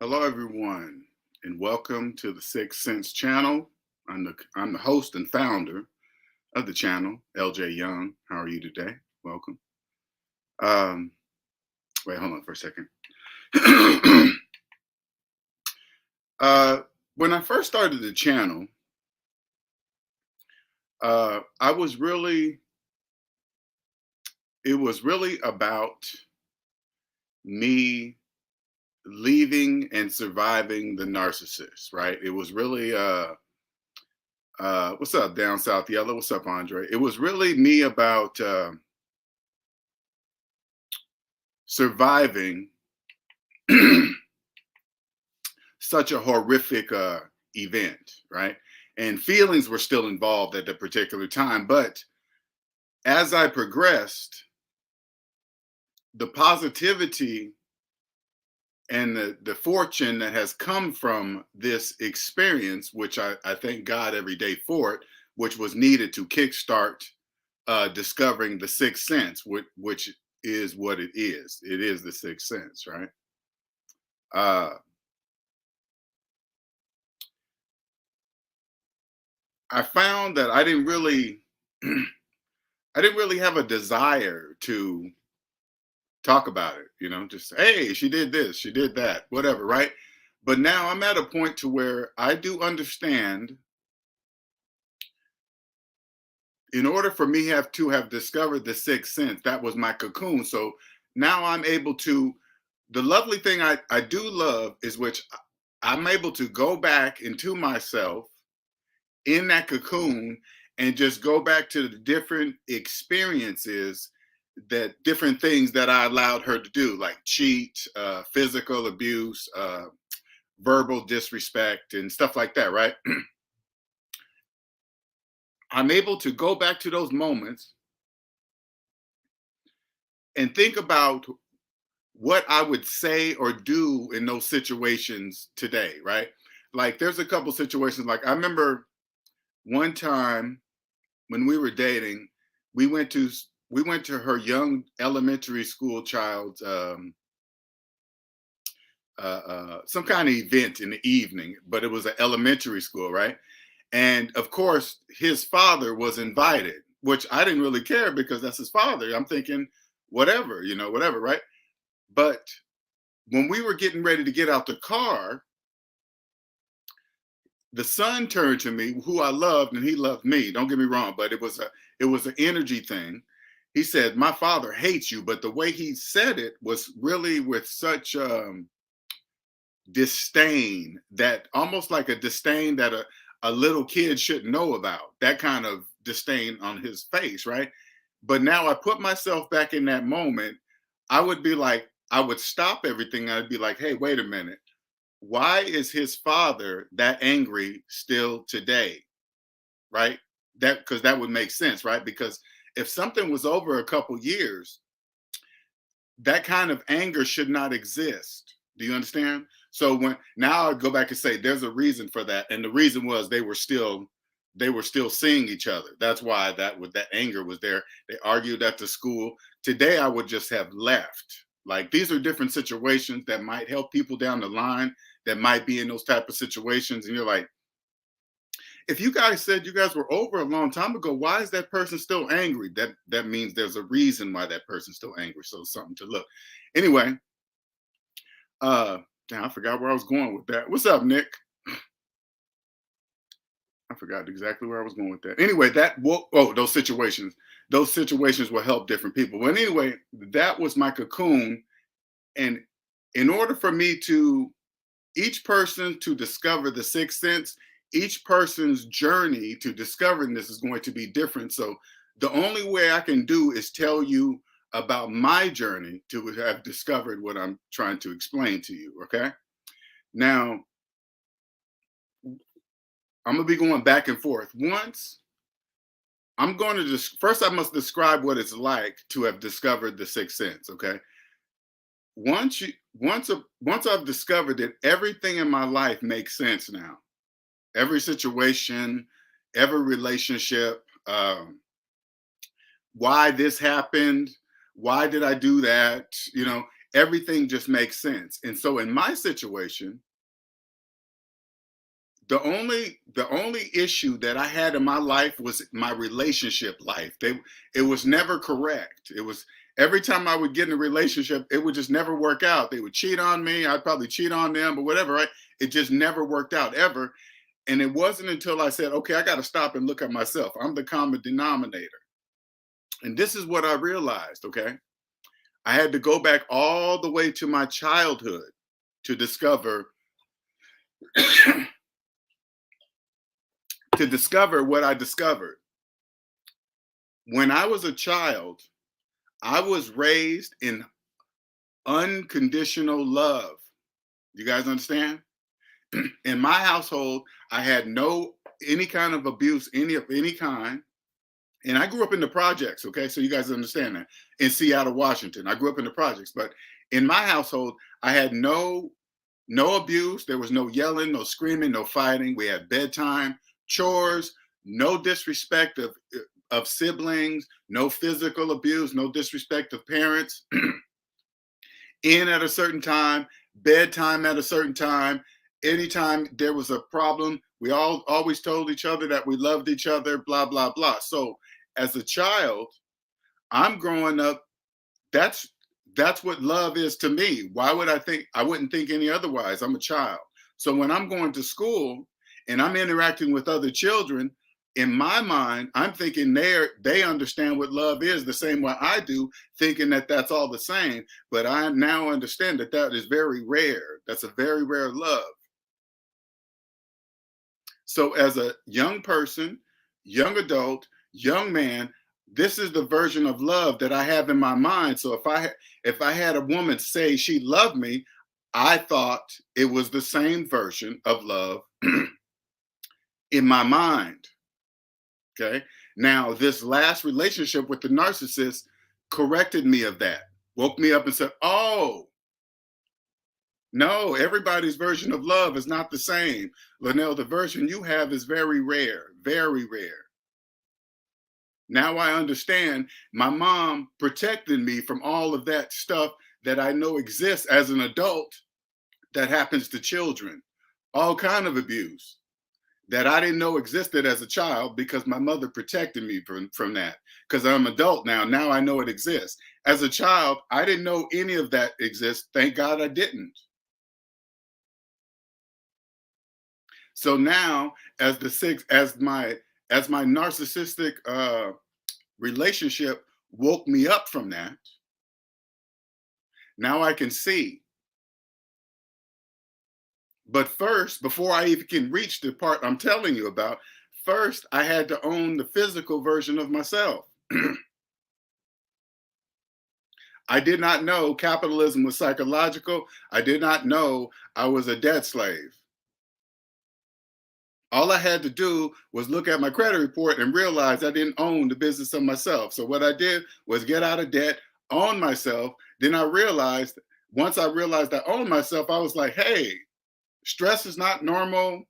Hello, everyone, and welcome to the Sixth Sense channel. I'm the host and founder of the channel, LJ Young. How are you today? Welcome. Um, Wait, hold on for a second. uh, when I first started the channel, I was really, it was really about me leaving and surviving the narcissist, right? It was really, what's up, Down South Yellow? What's up, Andre? It was really me about surviving such a horrific event, right? And feelings were still involved at the particular time. But as I progressed, the positivity and the fortune that has come from this experience, which I thank God every day for it, which was needed to kickstart discovering the sixth sense, which is what it is. It is the sixth sense, right? Uh, I found that I didn't really I didn't really have a desire to talk about it, just hey, she did this, she did that, whatever, right? But now I'm at a point to where I do understand in order for me have discovered the sixth sense, that was my cocoon. So now I'm able to the lovely thing I do love is which I'm able to go back into myself in that cocoon and just go back to the different experiences that different things that I allowed her to do, like cheat, physical abuse, verbal disrespect, and stuff like that, right? I'm able to go back to those moments and think about what I would say or do in those situations today, right? Like there's a couple situations, like I remember one time when we were dating, we went to we went to her young elementary school child's some kind of event in the evening, but it was an elementary school, right? And of course, his father was invited, which I didn't really care because that's his father. I'm thinking, whatever, whatever, right? But when we were getting ready to get out the car, the son turned to me, who I loved, and he loved me. Don't get me wrong, but it was an energy thing. He said, "My father hates you," but the way he said it was really with such disdain, that almost like a disdain that a little kid shouldn't know about. That kind of disdain on his face, right? But now I put myself back in that moment. I would be like, I would stop everything. I'd be like, hey, wait a minute. Why is his father that angry still today? Right? That because that would make sense, right? Because if something was over a couple years, that kind of anger should not exist. Do you understand? So when now I go back and say there's a reason for that, and the reason was they were still seeing each other. That's why that anger was there. They argued at the school. Today I would just have left. Like these are different situations that might help people down the line that might be in those type of situations, and you're like, if you guys said you guys were over a long time ago, why is that person still angry? That means there's a reason why that person's still angry. So something to look. Anyway, uh now I forgot where I was going with that. What's up, Nick? I forgot exactly where I was going with that. Anyway, those situations will help different people. But anyway, that was my cocoon. And in order for me to each person to discover the sixth sense, each person's journey to discovering this is going to be different. So the only way I can do is tell you about my journey to have discovered what I'm trying to explain to you. Okay. Now, I'm going to be going back and forth. Once I'm going to just, first, I must describe what it's like to have discovered the sixth sense. Okay. Once I've discovered that everything in my life makes sense now, every situation, every relationship, why this happened, why did I do that? everything just makes sense. And so in my situation, the only issue that I had in my life was my relationship life. It was never correct. It was every time I would get in a relationship, it would just never work out. They would cheat on me. I'd probably cheat on them, but whatever, right? It just never worked out ever. And it wasn't until I said, okay, I got to stop and look at myself. I'm the common denominator. And this is what I realized, okay? I had to go back all the way to my childhood to discover to discover what I discovered. When I was a child, I was raised in unconditional love. You guys understand? In my household, I had no any kind of abuse, any kind. And I grew up in the projects, okay? So you guys understand that. In Seattle, Washington. I grew up in the projects, but in my household, I had no abuse, there was no yelling, no screaming, no fighting. We had bedtime, chores, no disrespect of siblings, no physical abuse, no disrespect of parents. In at a certain time, bedtime at a certain time. Anytime there was a problem, we all always told each other that we loved each other, blah, blah, blah. So as a child, I'm growing up, that's that's what love is to me. Why would I wouldn't think any otherwise. I'm a child. So when I'm going to school and I'm interacting with other children, in my mind, I'm thinking they understand what love is the same way I do, thinking that that's all the same. But I now understand that that is very rare. That's a very rare love. So as a young person, young adult, young man, this is the version of love that I have in my mind. So if I had a woman say she loved me, I thought it was the same version of love in my mind. Okay. Now, this last relationship with the narcissist corrected me of that, woke me up and said, oh, no, everybody's version of love is not the same. Linnell, the version you have is very rare, very rare. Now I understand my mom protected me from all of that stuff that I know exists as an adult that happens to children, all kind of abuse that I didn't know existed as a child because my mother protected me from that. Because I'm an adult now. Now I know it exists. As a child, I didn't know any of that exists. Thank God I didn't. So now, as my narcissistic relationship woke me up from that, now I can see. But first, before I even can reach the part I'm telling you about, first I had to own the physical version of myself. I did not know capitalism was psychological. I did not know I was a debt slave. All I had to do was look at my credit report and realize I didn't own the business of myself. So what I did was get out of debt, own myself. Then I realized, once I realized I owned myself, I was like, hey, stress is not normal.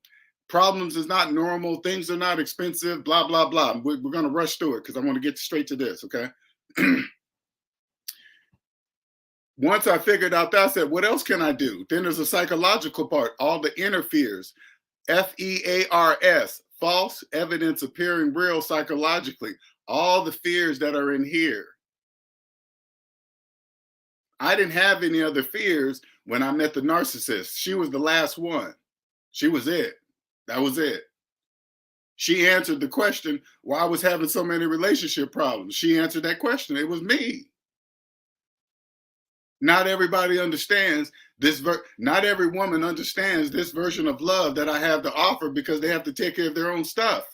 Problems is not normal. Things are not expensive, blah, blah, blah. We're going to rush through it because I want to get straight to this, okay? Once I figured out that, I said, what else can I do? Then there's a psychological part, all the inner fears. FEARS, false evidence appearing real psychologically. All the fears that are in here. I didn't have any other fears when I met the narcissist. She was the last one. She was it. That was it. She answered the question why I was having so many relationship problems. She answered that question. It was me. Not everybody understands this. Not every woman understands this version of love that I have to offer because they have to take care of their own stuff.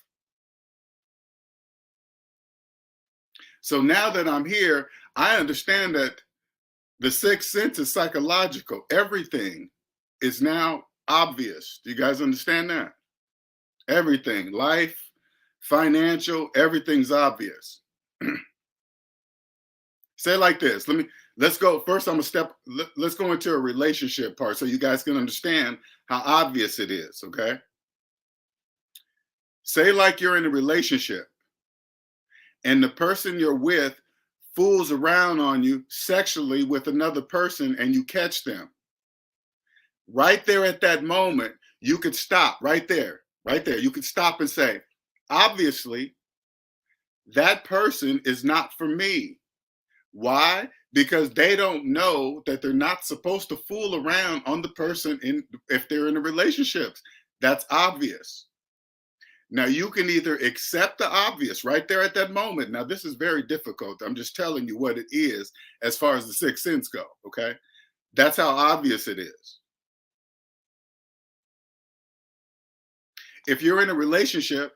So now that I'm here, I understand that the sixth sense is psychological. Everything is now obvious. Do you guys understand that? Everything, life, financial, everything's obvious. Say it like this. Let's go. First, let's go into a relationship part so you guys can understand how obvious it is, okay? Say like you're in a relationship and the person you're with fools around on you sexually with another person and you catch them, right there at that moment, you could stop right there, right there. You could stop and say, obviously, that person is not for me. Why? Because they don't know that they're not supposed to fool around on the person in if they're in a relationships. That's obvious. Now you can either accept the obvious right there at that moment. Now this is very difficult. I'm just telling you what it is as far as the sixth sense go. Okay, that's how obvious it is. If you're in a relationship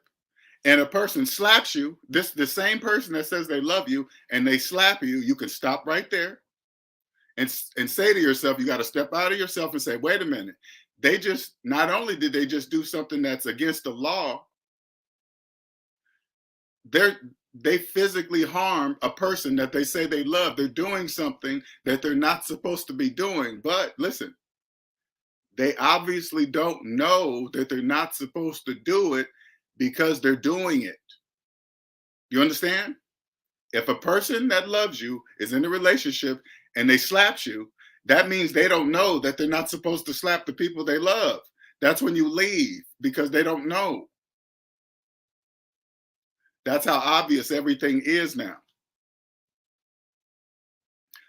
and a person slaps you, this the same person that says they love you and they slap you, you can stop right there and say to yourself, you got to step out of yourself and say, wait a minute. They just not only did they just do something that's against the law, they're they physically harm a person that they say they love. They're doing something that they're not supposed to be doing. But listen, they obviously don't know that they're not supposed to do it because they're doing it. You understand? If a person that loves you is in a relationship and they slaps you, that means they don't know that they're not supposed to slap the people they love. That's when you leave because they don't know. That's how obvious everything is now.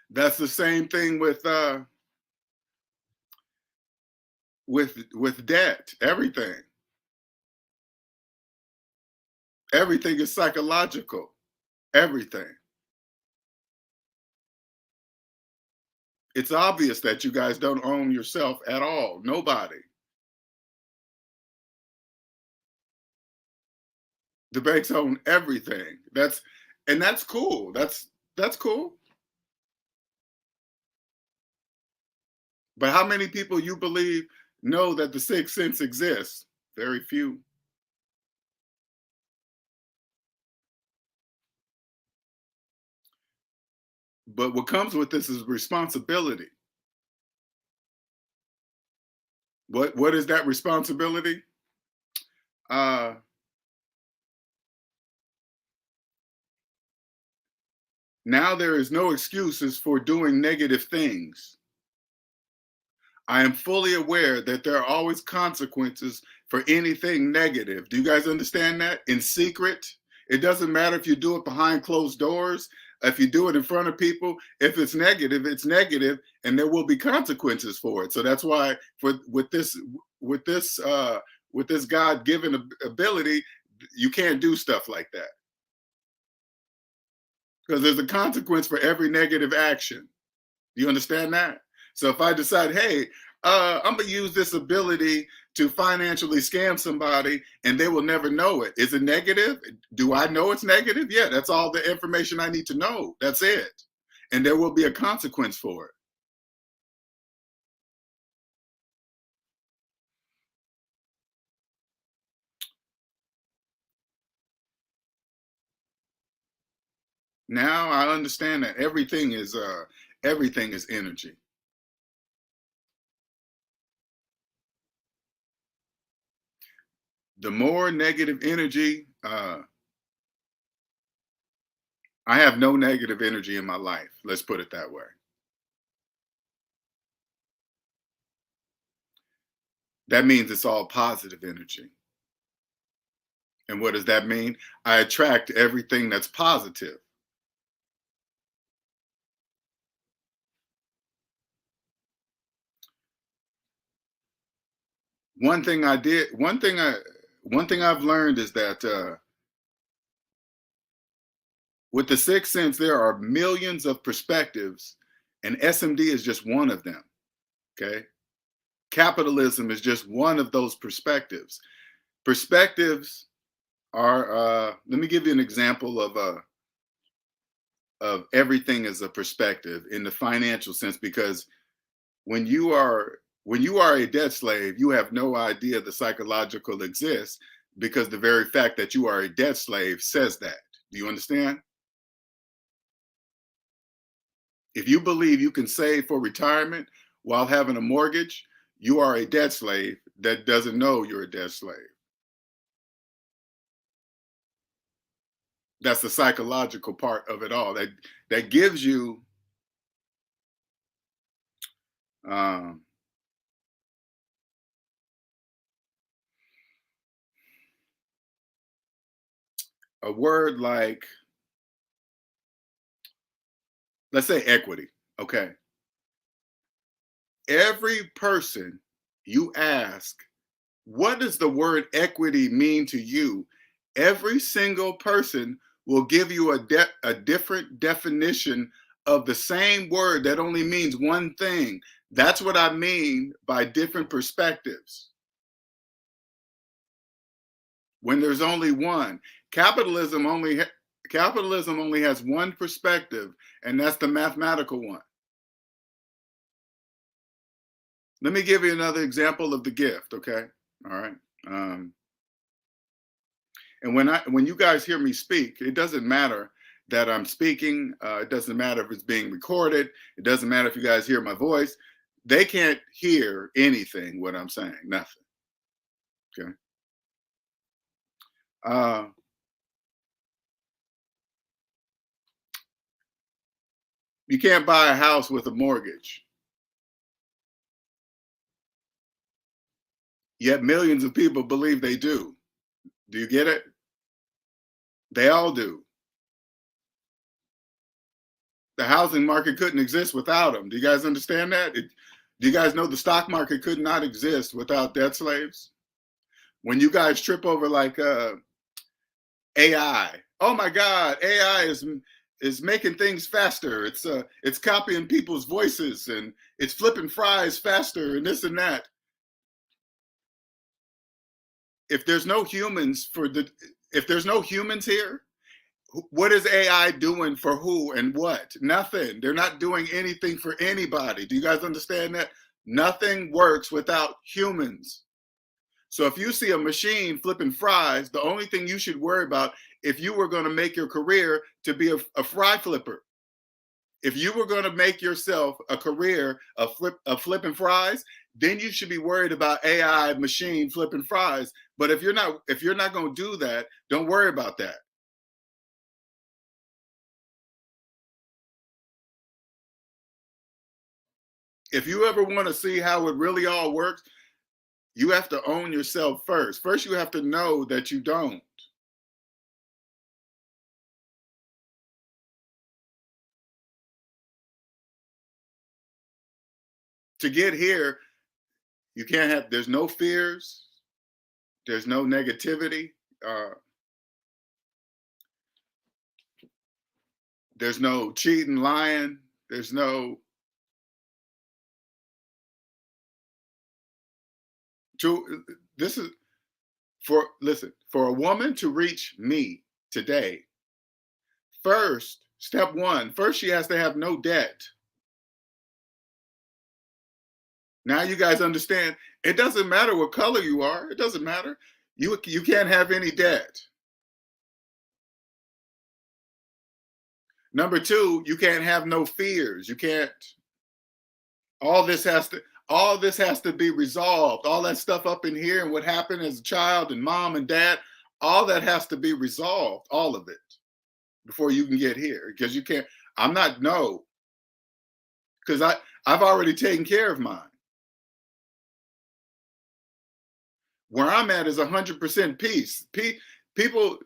That's the same thing with debt. Everything is psychological. Everything. It's obvious that you guys don't own yourself at all. Nobody. The banks own everything. That's cool. That's cool. But how many people you believe know that the sixth sense exists? Very few. But what comes with this is responsibility. What is that responsibility? Uh Now there is no excuses for doing negative things. I am fully aware that there are always consequences for anything negative. Do you guys understand that? In secret, it doesn't matter if you do it behind closed doors, if you do it in front of people. If it's negative, and there will be consequences for it. So that's why for with this with this God-given ability, you can't do stuff like that because there's a consequence for every negative action. You understand that? So if I decide, hey, I'm gonna use this ability to financially scam somebody and they will never know it. Is it negative? Do I know it's negative? Yeah, that's all the information I need to know. That's it. And there will be a consequence for it. Now I understand that everything is energy. The more negative energy, I have no negative energy in my life. Let's put it that way. That means it's all positive energy. And what does that mean? I attract everything that's positive. One thing I did, one thing I've learned is that with the sixth sense, there are millions of perspectives, and SMD is just one of them. Okay, capitalism is just one of those perspectives. Perspectives are. Let me give you an example of everything as a perspective in the financial sense, because when you are when you are a debt slave, you have no idea the psychological exists because the very fact that you are a debt slave says that. Do you understand? If you believe you can save for retirement while having a mortgage, you are a debt slave that doesn't know you're a debt slave. That's the psychological part of it all. That gives you um, a word like, let's say, equity. Okay, every person you ask, what does the word equity mean to you? Every single person will give you a different definition of the same word that only means one thing. That's what I mean by different perspectives. When there's only one, capitalism only capitalism only has one perspective, and that's the mathematical one. Let me give you another example of the gift, okay? All right. Um, And when you guys hear me speak, it doesn't matter that I'm speaking. It doesn't matter if it's being recorded. It doesn't matter if you guys hear my voice. They can't hear anything what I'm saying. Nothing. Okay. Uh, you can't buy a house with a mortgage. Yet millions of people believe they do. Do you get it? They all do. The housing market couldn't exist without them. Do you guys understand that? Do you guys know the stock market could not exist without debt slaves? When you guys trip over like AI. Oh my God, AI is making things faster. It's copying people's voices and it's flipping fries faster and this and that. If there's no humans if there's no humans here, what is AI doing for who and what? Nothing. They're not doing anything for anybody. Do you guys understand that? Nothing works without humans. So if you see a machine flipping fries, the only thing you should worry about if you were going to make your career to be a fry flipper, if you were going to make yourself a career of flipping fries, then you should be worried about AI machine flipping fries. But if you're not going to do that, don't worry about that. If you ever want to see how it really all works, you have to own yourself first. First, you have to know that you don't. To get here, you can't have, there's no fears, there's no negativity, uh, there's no cheating, lying, there's no, to, this is, listen, for a woman to reach me today, first, step one, first she has to have no debt. Now you guys understand, it doesn't matter what color you are, it doesn't matter. You can't have any debt. Number two, you can't have no fears. You can't, all this has to all this has to be resolved. All that stuff up in here and what happened as a child and mom and dad, all that has to be resolved, all of it, before you can get here. Because you can't, I'm not, no, because I've already taken care of mine. Where I'm at is 100% peace. People,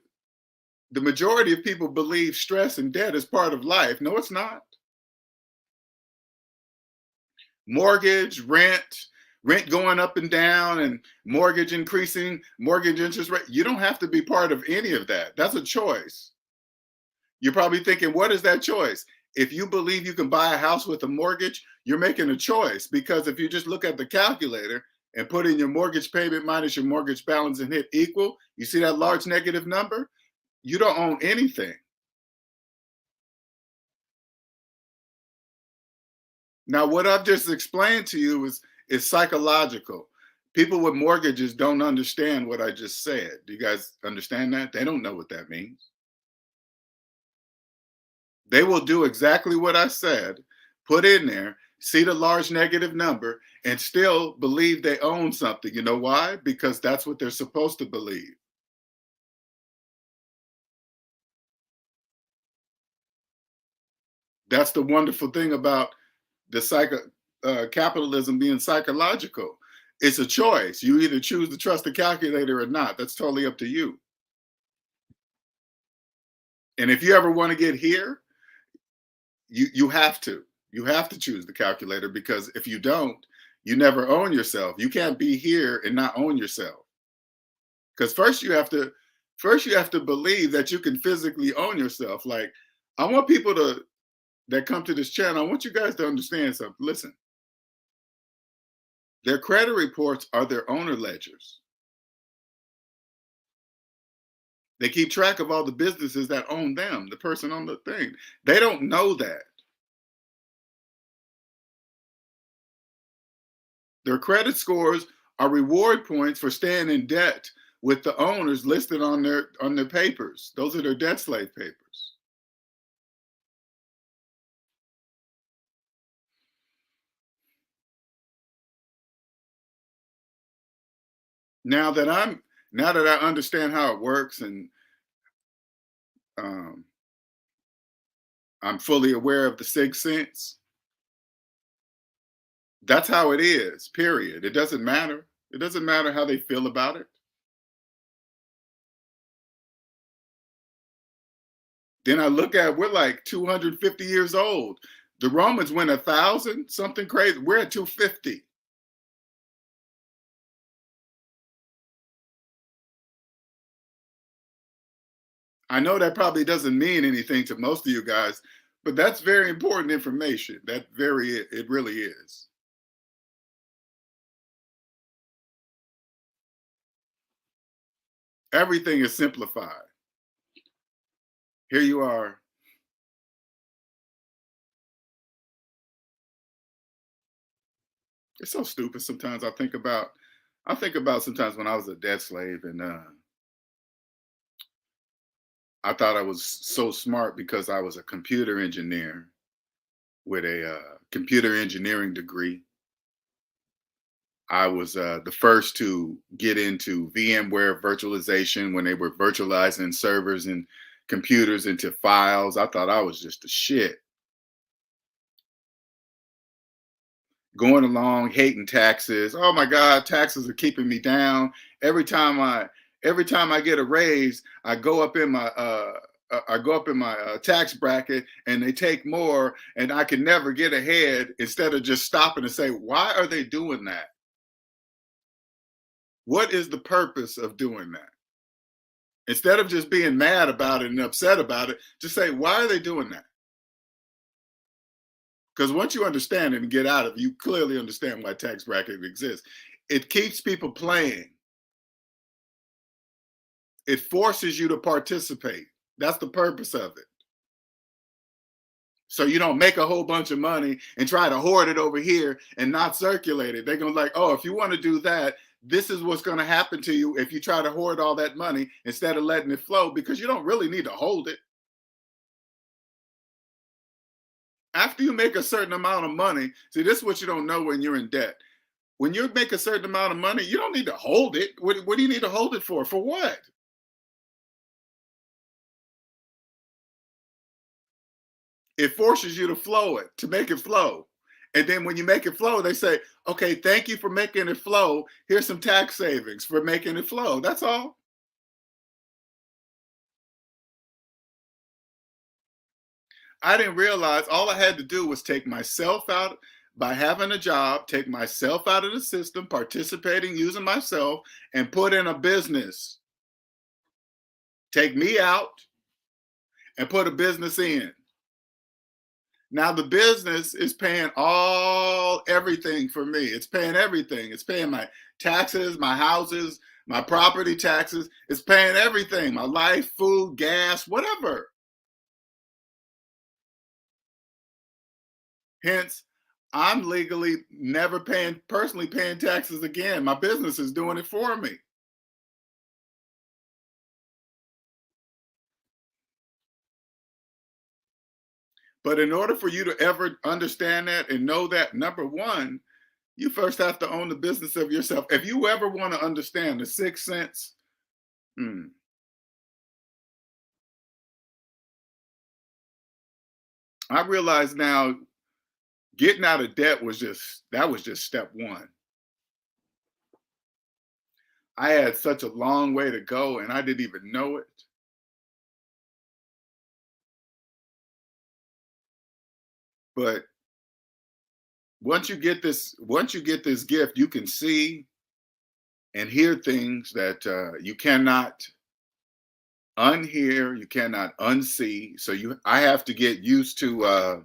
the majority of people believe stress and debt is part of life. No, it's not. Mortgage, rent going up and down, and mortgage increasing, mortgage interest rate. You don't have to be part of any of that. That's a choice. You're probably thinking, what is that choice? If you believe you can buy a house with a mortgage, you're making a choice, because if you just look at the calculator and put in your mortgage payment minus your mortgage balance and hit equal, you see that large negative number? You don't own anything. Now, what I've just explained to you is psychological. People with mortgages don't understand what I just said. Do you guys understand that? They don't know what that means. They will do exactly what I said, put in there, see the large negative number, and still believe they own something. You know why? Because that's what they're supposed to believe. That's the wonderful thing about the capitalism being psychological. It's a choice. You either choose to trust the calculator or not. That's totally up to you. And if you ever want to get here, you have to. You have to choose the calculator, because if you don't, you never own yourself. You can't be here and not own yourself. Because first you have to believe that you can physically own yourself. Like, I want people to that come to this channel, I want you guys to understand something. Listen, their credit reports are their owner ledgers. They keep track of all the businesses that own them, the person on the thing. They don't know that. Their credit scores are reward points for staying in debt with the owners listed on their papers. Those are their debt slave papers. Now that I understand how it works, and um, I'm fully aware of the sixth sense, that's how it is, period. It doesn't matter. It doesn't matter how they feel about it. Then I look at, we're like 250 years old. The Romans went 1,000, something crazy. We're at 250. I know that probably doesn't mean anything to most of you guys, but that's very important information. It really is. Everything is simplified. Here you are. It's so stupid sometimes. I think about sometimes when I was a debt slave, and I thought I was so smart because I was a computer engineer with a computer engineering degree. I was the first to get into VMware virtualization when they were virtualizing servers and computers into files. I thought I was just the shit. Going along, hating taxes. Oh my God, taxes are keeping me down. Every time I every time I get a raise, I go up in my tax bracket, and they take more, and I can never get ahead. Instead of just stopping and say, why are they doing that? What is the purpose of doing that? Instead of just being mad about it and upset about it, just say, why are they doing that? Because once you understand it and get out of it, you clearly understand why tax bracket exists. It keeps people playing. It forces you to participate. That's the purpose of it. So you don't make a whole bunch of money and try to hoard it over here and not circulate it. They're gonna like, oh, if you want to do that, this is what's gonna happen to you if you try to hoard all that money instead of letting it flow, because you don't really need to hold it. After you make a certain amount of money, see, this is what you don't know when you're in debt. When you make a certain amount of money, you don't need to hold it. What do you need to hold it for? For what? It forces you to flow it, to make it flow. And then when you make it flow, they say, okay, thank you for making it flow. Here's some tax savings for making it flow. That's all. I didn't realize all I had to do was take myself out by having a job, take myself out of the system, participating, using myself, and put in a business. Take me out and put a business in. Now the business is paying everything for me. It's paying everything. It's paying my taxes, my houses, my property taxes. It's paying everything. My life, food, gas, whatever. Hence, I'm legally never personally paying taxes again. My business is doing it for me. But in order for you to ever understand that and know that, number one, you first have to own the business of yourself. If you ever want to understand the sixth sense, mm, I realize now getting out of debt was just step one. I had such a long way to go and I didn't even know it. But once you get this gift, you can see and hear things that you cannot unhear, you cannot unsee. So I have to get used to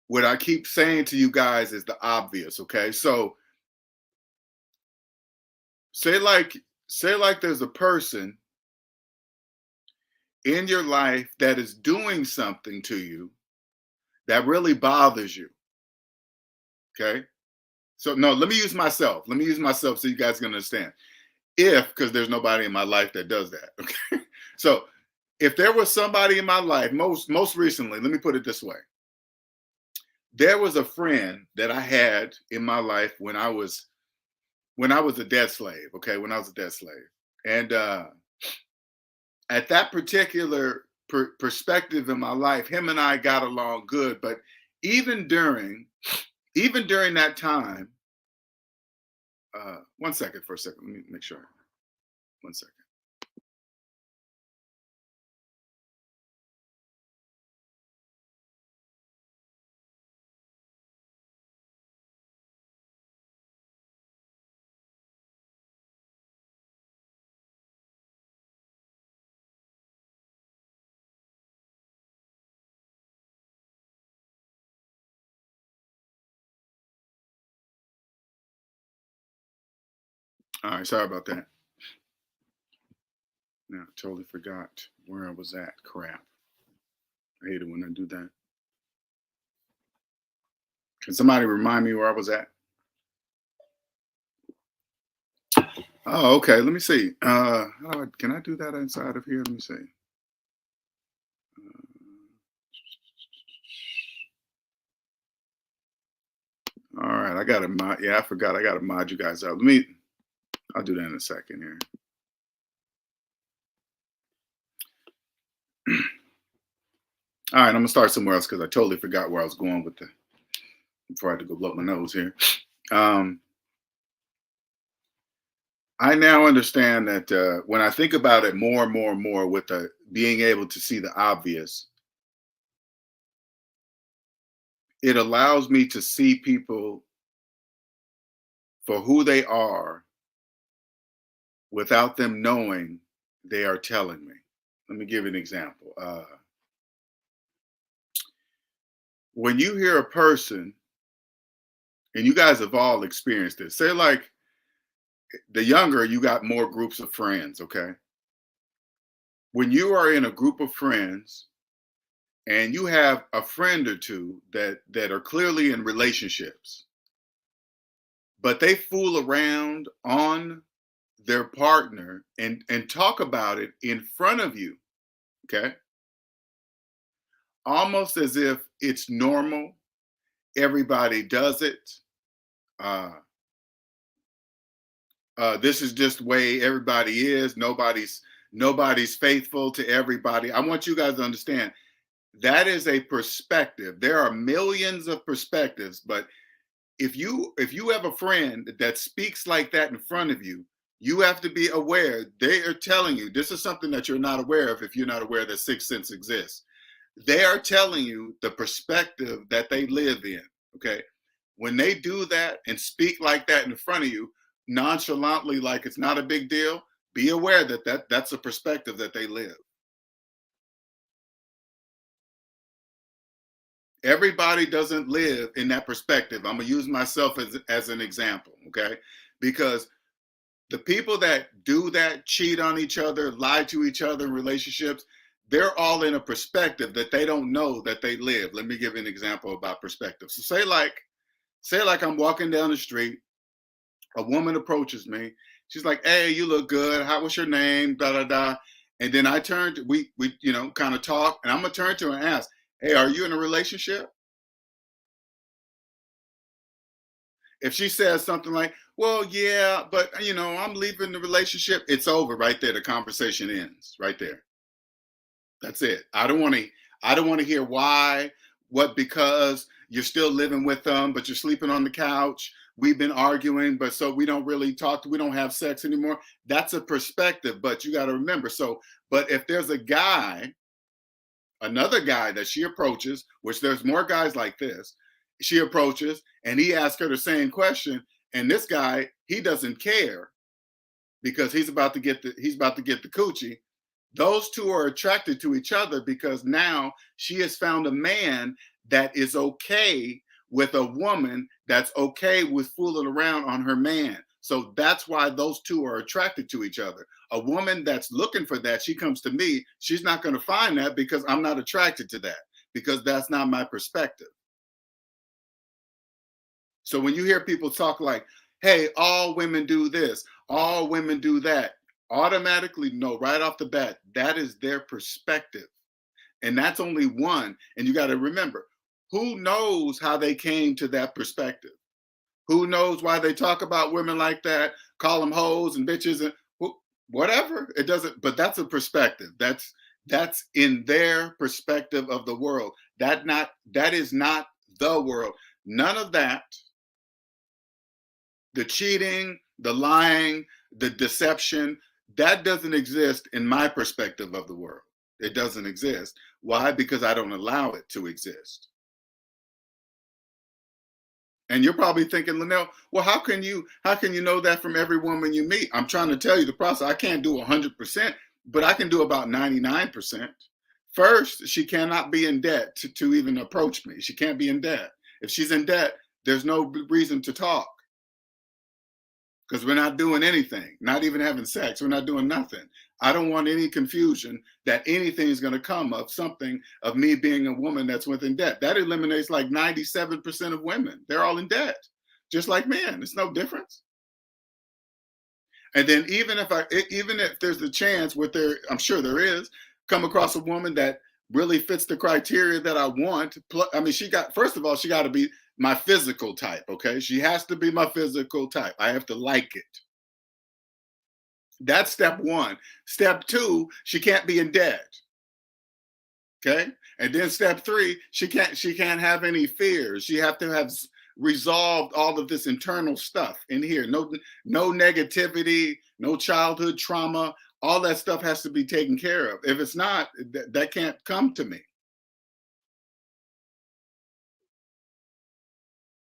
what I keep saying to you guys is the obvious. Okay, so say like say like there's a person in your life that is doing something to you that really bothers you. Okay, so no, let me use myself. Let me use myself so you guys can understand. If because there's nobody in my life that does that. Okay, so if there was somebody in my life most recently, let me put it this way. There was a friend that I had in my life when I was a debt slave. Okay, when I was a debt slave, and at that particular perspective in my life, him and I got along good. But even during even during that time, one second for a second. Let me make sure. One second. All right, sorry about that. Now, totally forgot where I was at. Crap. I hate it when I do that. Can somebody remind me where I was at? Oh, okay. Let me see. Can I do that inside of here? Let me see. All right, I got to mod. Yeah, I forgot. I got to mod you guys out. I'll do that in a second here. All right, I'm gonna start somewhere else because I totally forgot where I was going with the before I had to go blow my nose here. Um, I now understand that when I think about it more and more and more, with the being able to see the obvious, it allows me to see people for who they are without them knowing they are telling me. Let me give you an example. When you hear a person, and you guys have all experienced this, say like the younger, you got more groups of friends, okay? When you are in a group of friends and you have a friend or two that are clearly in relationships, but they fool around on their partner and talk about it in front of you, okay? Almost as if it's normal, everybody does it. Uh, this is just the way everybody is. Nobody's faithful to everybody. I want you guys to understand that is a perspective. There are millions of perspectives, but if you have a friend that speaks like that in front of you, you have to be aware they are telling you this is something that you're not aware of if you're not aware that sixth sense exists. They are telling you the perspective that they live in. Okay. When they do that and speak like that in front of you, nonchalantly, like it's not a big deal, be aware that's a perspective that they live. Everybody doesn't live in that perspective. I'm gonna use myself as an example, okay? Because the people that do that, cheat on each other, lie to each other in relationships, they're all in a perspective that they don't know that they live. Let me give you an example about perspective. So say like I'm walking down the street, a woman approaches me. She's like, "Hey, you look good. What's your name?" Da da da. And then I turn to we kind of talk, and I'm gonna turn to her and ask, "Hey, are you in a relationship?" If she says something like, "Well, yeah, but I'm leaving the relationship," it's over right there. The conversation ends right there. That's it. I don't want to hear why, what, because you're still living with them, but you're sleeping on the couch. We've been arguing, but so we don't really talk, we don't have sex anymore. That's a perspective, but you got to remember. So, but if there's a guy, another guy that she approaches, which there's more guys like this, she approaches and he asks her the same question. And this guy, he doesn't care because he's about to get the coochie. Those two are attracted to each other because now she has found a man that is okay with a woman that's okay with fooling around on her man. So that's why those two are attracted to each other. A woman that's looking for that, she comes to me, she's not going to find that because I'm not attracted to that, because that's not my perspective. So when you hear people talk like, hey, all women do this, all women do that, automatically know right off the bat, that is their perspective. And that's only one. And you got to remember, who knows how they came to that perspective? Who knows why they talk about women like that, call them hoes and bitches and whatever? It doesn't, but that's a perspective. That's in their perspective of the world. That is not the world. None of that, the cheating, the lying, the deception, that doesn't exist in my perspective of the world. It doesn't exist. Why? Because I don't allow it to exist. And you're probably thinking, Linnell, well, how can you know that from every woman you meet? I'm trying to tell you the process. I can't do 100%, but I can do about 99%. First, she cannot be in debt to even approach me. She can't be in debt. If she's in debt, there's no reason to talk because we're not doing anything, not even having sex. We're not doing nothing. I don't want any confusion that anything is going to come of something of me being a woman that's within debt. That eliminates like 97% of women. They're all in debt, just like men. It's no difference. And then even if there's a chance with there, I'm sure there is, come across a woman that really fits the criteria that I want. I mean, first of all, she got to be my physical type. Okay. She has to be my physical type. I have to like it. That's step one. Step two, she can't be in debt. Okay. And then step three, she can't have any fears. She have to have resolved all of this internal stuff in here. No negativity, no childhood trauma. All that stuff has to be taken care of. If it's not, that can't come to me.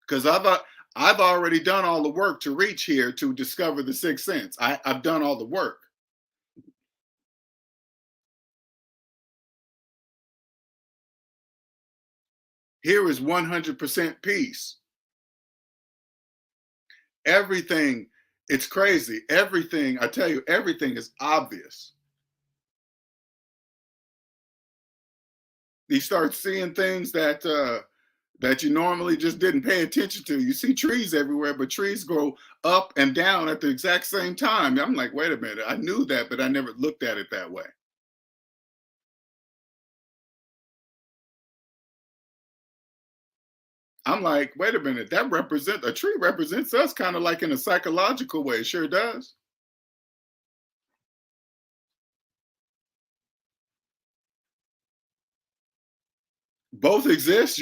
Because I've already done all the work to reach here to discover the sixth sense. I've done all the work. Here is 100% peace. Everything, it's crazy. Everything, I tell you, everything is obvious. You start seeing things that you normally just didn't pay attention to. You see trees everywhere, but trees grow up and down at the exact same time. I'm like, wait a minute, I knew that, but I never looked at it that way. I'm like, wait a minute, a tree represents us kind of like in a psychological way. It sure does. Both exist.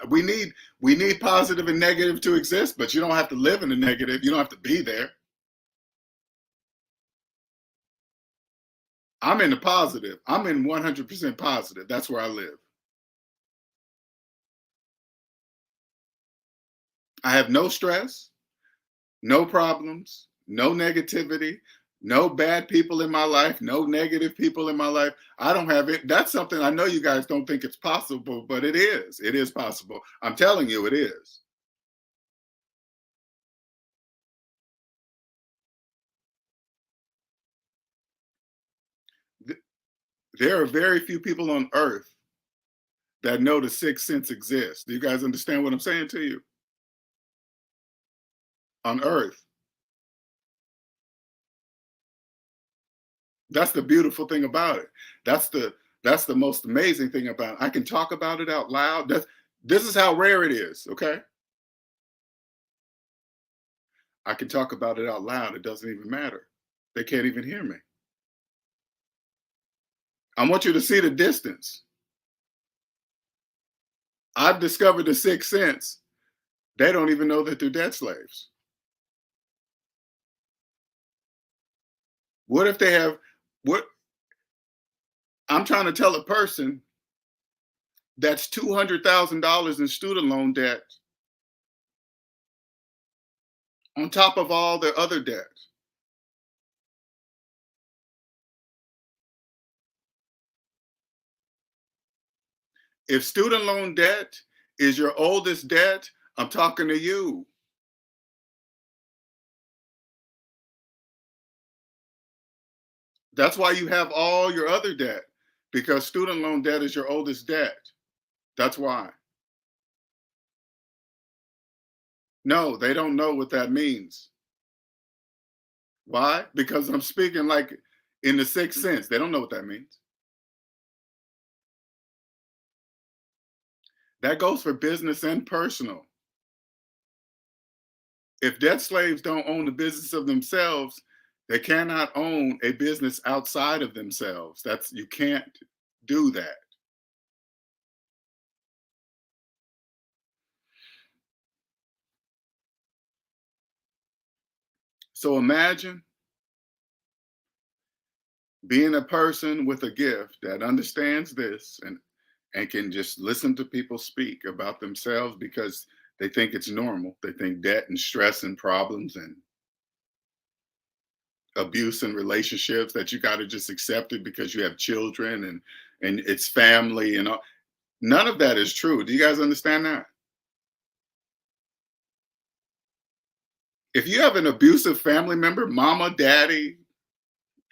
We need positive and negative to exist, but you don't have to live in the negative. You don't have to be there. I'm in the positive. I'm in 100% positive. That's where I live. I have no stress, no problems, no negativity, no bad people in my life, no negative people in my life. I don't have it. That's something I know you guys don't think it's possible, but it is. It is possible. I'm telling you, it is. There are very few people on earth that know the sixth sense exists. Do you guys understand what I'm saying to you? On earth. That's the beautiful thing about it. That's the most amazing thing about it. I can talk about it out loud. This is how rare it is, okay? I can talk about it out loud. It doesn't even matter. They can't even hear me. I want you to see the distance. I've discovered the sixth sense. They don't even know that they're debt slaves. What if they have what I'm trying to tell a person that's $200,000 in student loan debt on top of all their other debts. If student loan debt is your oldest debt, I'm talking to you. That's why you have all your other debt, because student loan debt is your oldest debt. That's why. No, they don't know what that means. Why? Because I'm speaking like in the sixth sense. They don't know what that means. That goes for business and personal. If debt slaves don't own the business of themselves, they cannot own a business outside of themselves. That's you can't do that. So imagine being a person with a gift that understands this and can just listen to people speak about themselves because they think it's normal. They think debt and stress and problems and abuse in relationships that you got to just accept it because you have children and it's family and all. None of that is true. Do you guys understand that? If you have an abusive family member, mama, daddy,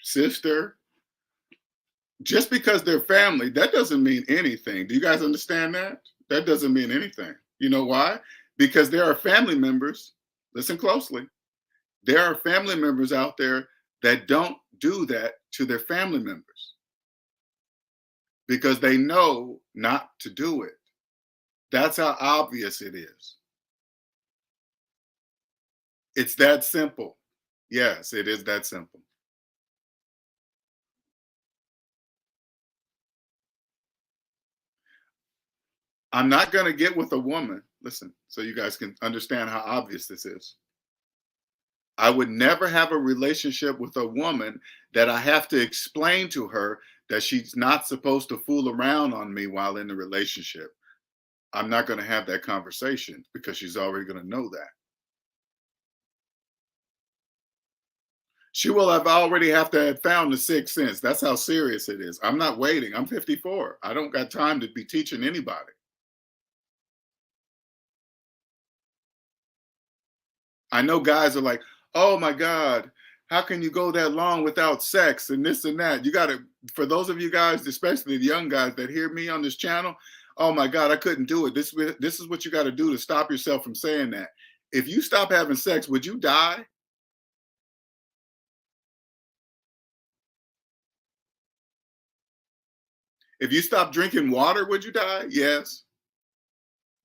sister, just because they're family, that doesn't mean anything. Do you guys understand that? That doesn't mean anything. You know why? Because there are family members, listen closely, there are family members out there that don't do that to their family members because they know not to do it. That's how obvious it is. It's that simple. Yes, it is that simple. I'm not going to get with a woman. Listen, so you guys can understand how obvious this is. I would never have a relationship with a woman that I have to explain to her that she's not supposed to fool around on me while in the relationship. I'm not going to have that conversation because she's already going to know that. She will have already have to have found the sixth sense. That's how serious it is. I'm not waiting. I'm 54. I don't got time to be teaching anybody. I know guys are like, oh my God, how can you go that long without sex and this and that? You got to, for those of you guys, especially the young guys that hear me on this channel, oh my God, I couldn't do it. This is what you got to do to stop yourself from saying that. If you stop having sex, would you die? If you stop drinking water, would you die? Yes.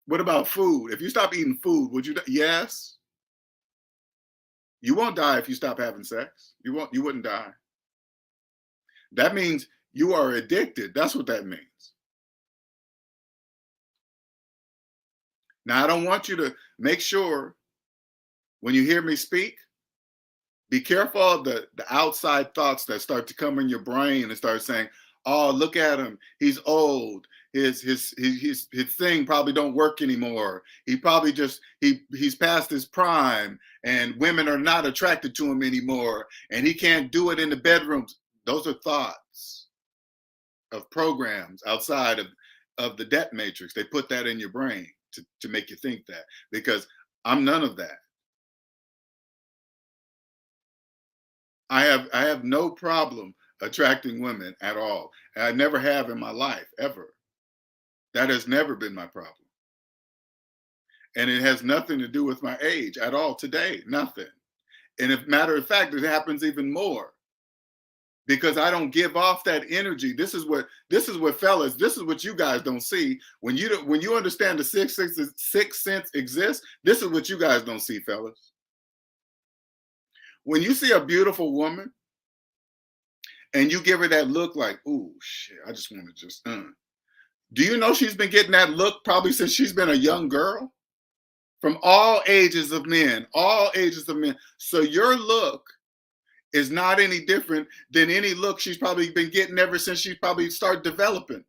What about food? If you stop eating food, would you die? Yes. You won't die if you stop having sex. You wouldn't die. That means you are addicted. That's what that means. Now, I don't want you to make sure when you hear me speak, be careful of the outside thoughts that start to come in your brain and start saying, "Oh, look at him. He's old. His thing probably don't work anymore. He probably just he's past his prime, and women are not attracted to him anymore, and he can't do it in the bedrooms." Those are thoughts of programs outside of the debt matrix. They put that in your brain to make you think that because I'm none of that. I have no problem attracting women at all. And I never have in my life ever. That has never been my problem. And it has nothing to do with my age at all today. Nothing. And if matter of fact, it happens even more because I don't give off that energy. This is what fellas, this is what you guys don't see. When you understand the sixth sense exists, this is what you guys don't see, fellas. When you see a beautiful woman and you give her that look like, ooh, shit, I just want to just. Do you know she's been getting that look probably since she's been a young girl? From all ages of men, all ages of men. So your look is not any different than any look she's probably been getting ever since she probably started developing.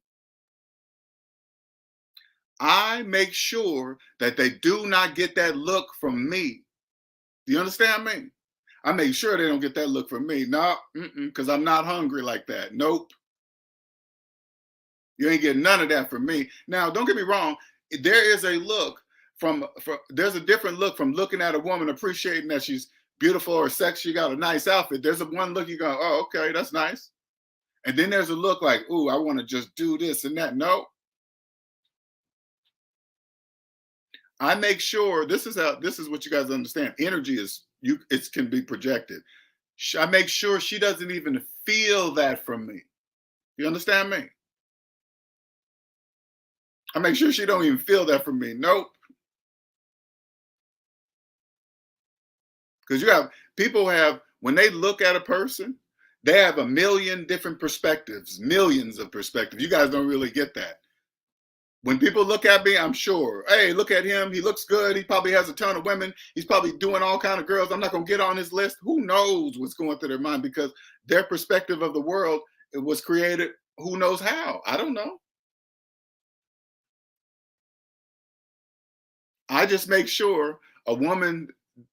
I make sure that they do not get that look from me. Do you understand me? I make sure they don't get that look from me. No, because I'm not hungry like that. Nope. You ain't getting none of that from me. Now, don't get me wrong. There is a look from there's a different look from looking at a woman, appreciating that she's beautiful or sexy, she got a nice outfit. There's a one look you go, oh, okay, that's nice. And then there's a look like, ooh, I want to just do this and that. No, I make sure this is what you guys understand. Energy is you it can be projected. I make sure she doesn't even feel that from me. You understand me? I make sure she don't even feel that from me. Nope. Because you have people have when they look at a person, they have a million different perspectives, millions of perspectives. You guys don't really get that. When people look at me, I'm sure, hey, look at him. He looks good. He probably has a ton of women. He's probably doing all kind of girls. I'm not gonna get on his list. Who knows what's going through their mind because their perspective of the world it was created. Who knows how? I don't know. I just make sure a woman,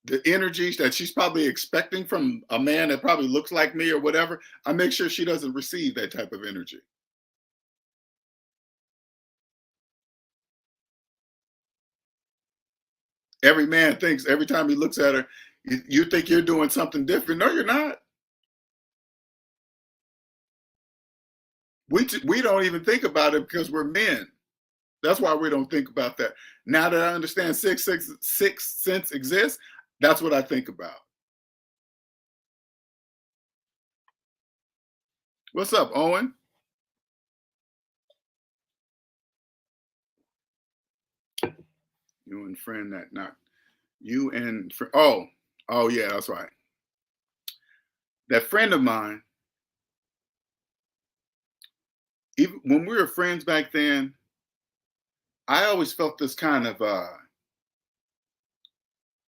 the energy that she's probably expecting from a man that probably looks like me or whatever, I make sure she doesn't receive that type of energy. Every man thinks every time he looks at her, you think you're doing something different. No, you're not. We don't even think about it because we're men. That's why we don't think about that. Now that I understand sixth sense exists, that's what I think about. What's up, Owen? You and friend that not you and oh yeah, that's right. That friend of mine, even when we were friends back then, I always felt this kind of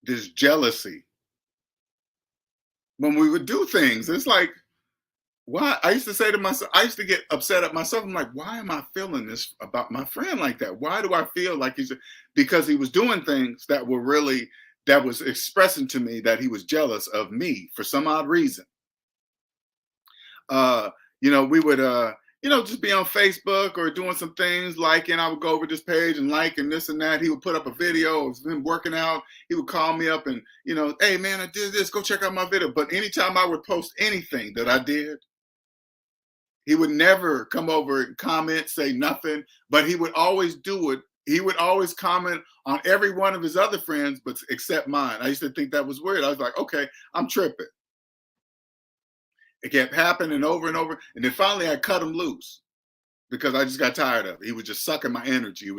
this jealousy when we would do things. It's like, why? I used to say to myself, I used to get upset at myself. I'm like, why am I feeling this about my friend like that? Why do I feel like because he was doing things that were really that was expressing to me that he was jealous of me for some odd reason. uh, we would just be on Facebook or doing some things like, and I would go over this page and like and this and that. He would put up a video of him working out. He would call me up and, hey man, I did this, go check out my video. But anytime I would post anything that I did, he would never come over and comment, say nothing, but he would always do it. He would always comment on every one of his other friends, but except mine. I used to think that was weird. I was like, okay, I'm tripping. It kept happening over and over. And then finally I cut him loose because I just got tired of it. He was just sucking my energy.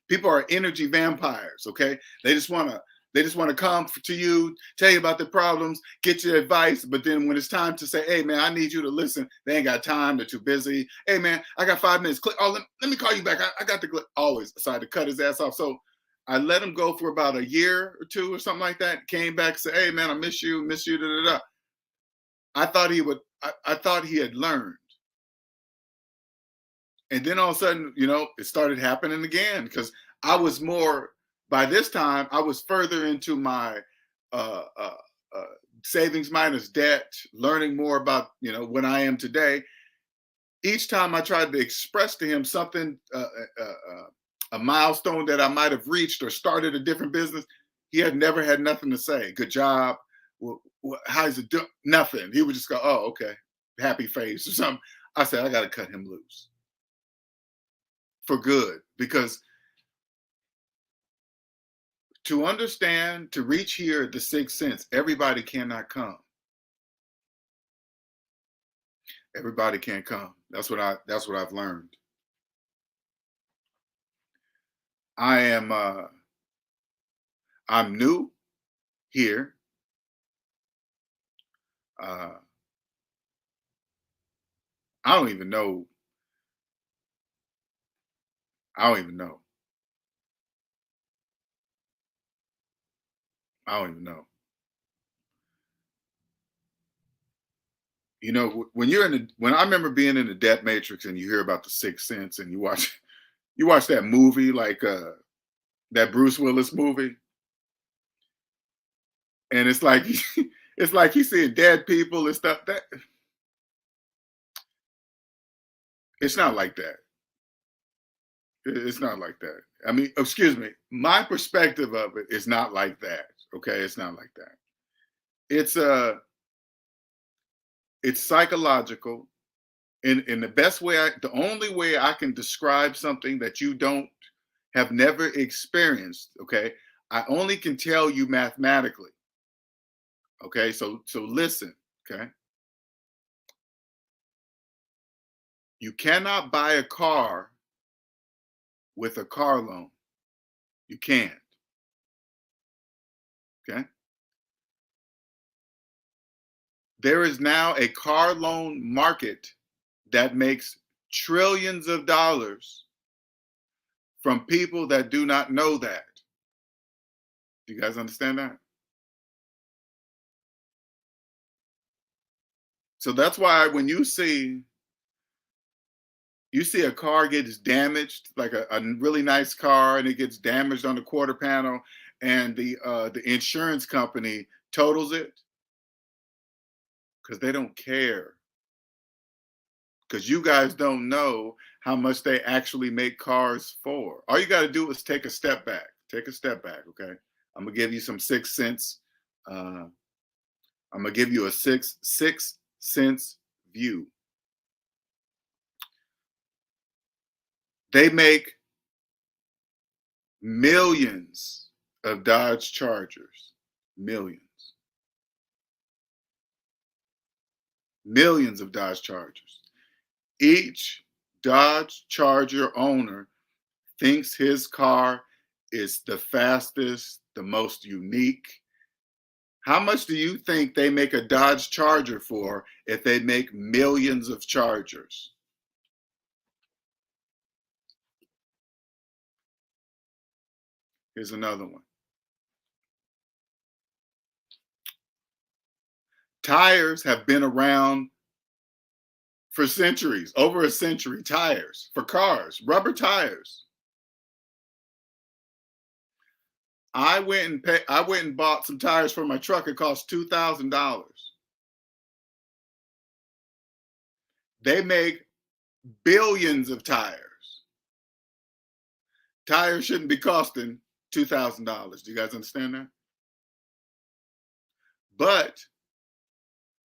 People are energy vampires, okay? They just want to come to you, tell you about their problems, get your advice, but then when it's time to say, hey man, I need you to listen, they ain't got time, they're too busy. Hey man, I got 5 minutes. Click, oh, let me call you back. I got to click. Always. So I had to cut his ass off. So I let him go for about a year or two or something like that. Came back and said, hey man, I miss you, da da da. I thought he had learned. And then all of a sudden, it started happening again because I was more, by this time, I was further into my uh, uh, uh, savings minus debt, learning more about, what I am today. Each time I tried to express to him something, a milestone that I might have reached or started a different business, he had never had nothing to say. Good job. Well, how's it doing? Nothing. He would just go, oh, okay. Happy face or something. I said, I got to cut him loose for good because to understand, to reach here at the sixth sense, everybody cannot come. Everybody can't come. That's what I've learned. I am I'm new here. Uh I don't even know I don't even know. I don't even know. You know, when you're in the when I remember being in the debt matrix and you hear about the Sixth Sense and you watch that movie like that Bruce Willis movie, and it's like it's like he's seeing dead people and stuff. That it's not like that. It's not like that. I mean, excuse me. My perspective of it is not like that. Okay, it's not like that. It's it's psychological. In the best way, the only way I can describe something that you don't have never experienced. Okay, I only can tell you mathematically. Okay, so listen. Okay, you cannot buy a car with a car loan. You can't. Okay, there is now a car loan market that makes trillions of dollars from people that do not know that. Do you guys understand that? So that's why when you see a car gets damaged, like a really nice car, and it gets damaged on the quarter panel, and the insurance company totals it because they don't care. Because you guys don't know how much they actually make cars for. All you got to do is take a step back. Take a step back, okay? I'm gonna give you some Sixth Sense. Uh, I'm gonna give you a six sense view. They make millions of Dodge Chargers. Millions. Millions of Dodge Chargers. Each Dodge Charger owner thinks his car is the fastest, the most unique. How much do you think they make a Dodge Charger for if they make millions of Chargers? Here's another one. Tires have been around for centuries, over a century. Tires for cars, rubber tires. I went and bought some tires for my truck. It cost $2,000. They make billions of tires. Tires shouldn't be costing $2,000. Do you guys understand that? But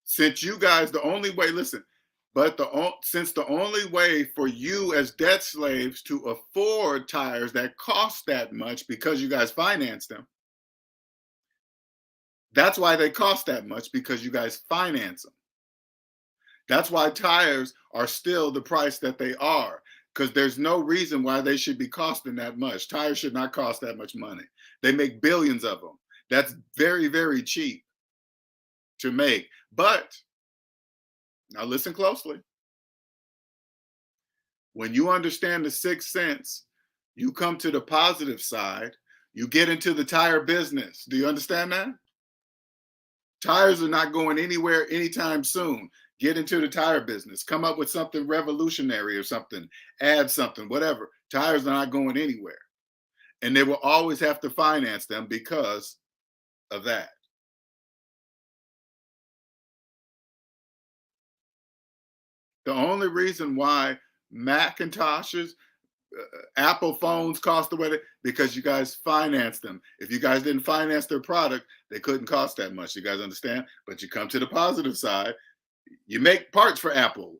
since you guys, the only way, listen, since the only way for you as debt slaves to afford tires that cost that much because you guys finance them, that's why they cost that much because you guys finance them. That's why tires are still the price that they are because there's no reason why they should be costing that much. Tires should not cost that much money. They make billions of them. That's very, very cheap to make. But now listen closely. When you understand the Sixth Sense, you come to the positive side, you get into the tire business. Do you understand that? Tires are not going anywhere anytime soon. Get into the tire business. Come up with something revolutionary or something. Add something, whatever. Tires are not going anywhere. And they will always have to finance them because of that. The only reason why Macintoshes, Apple phones cost the way because you guys finance them. If you guys didn't finance their product, they couldn't cost that much. You guys understand? But you come to the positive side. You make parts for Apple.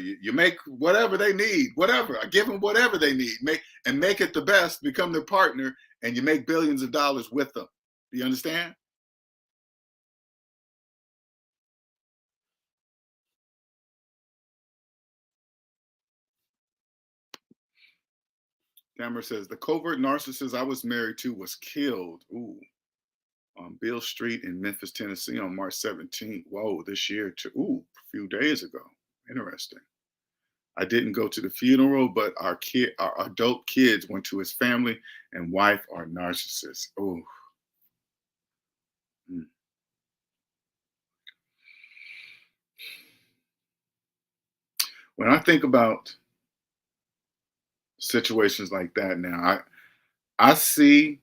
You make whatever they need, whatever. I give them whatever they need. Make it the best. Become their partner, and you make billions of dollars with them. Do you understand? Cameron says the covert narcissist I was married to was killed. Ooh, on Beale Street in Memphis, Tennessee, on March 17th. Whoa, this year too. Ooh, a few days ago. Interesting. I didn't go to the funeral, but our adult kids went to his family and wife are narcissists. Oh, mm. When I think about situations like that now, I see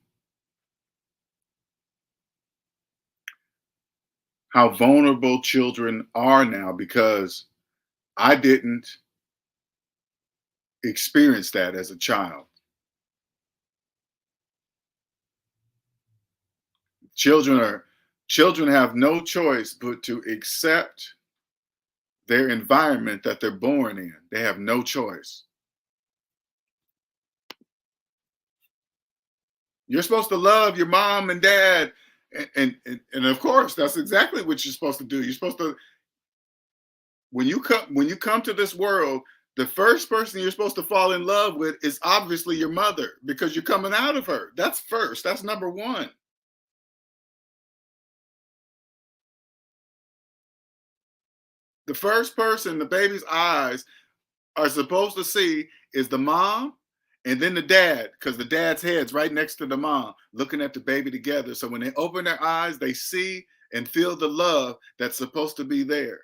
how vulnerable children are now because I didn't experience that as a child. Children are children have no choice but to accept their environment that they're born in. They have no choice. You're supposed to love your mom and dad, and of course that's exactly what you're supposed to do. You're supposed to when you come to this world, the first person you're supposed to fall in love with is obviously your mother because you're coming out of her. That's first. That's number one. The first person the baby's eyes are supposed to see is the mom and then the dad, because the dad's head's right next to the mom, looking at the baby together. So when they open their eyes, they see and feel the love that's supposed to be there.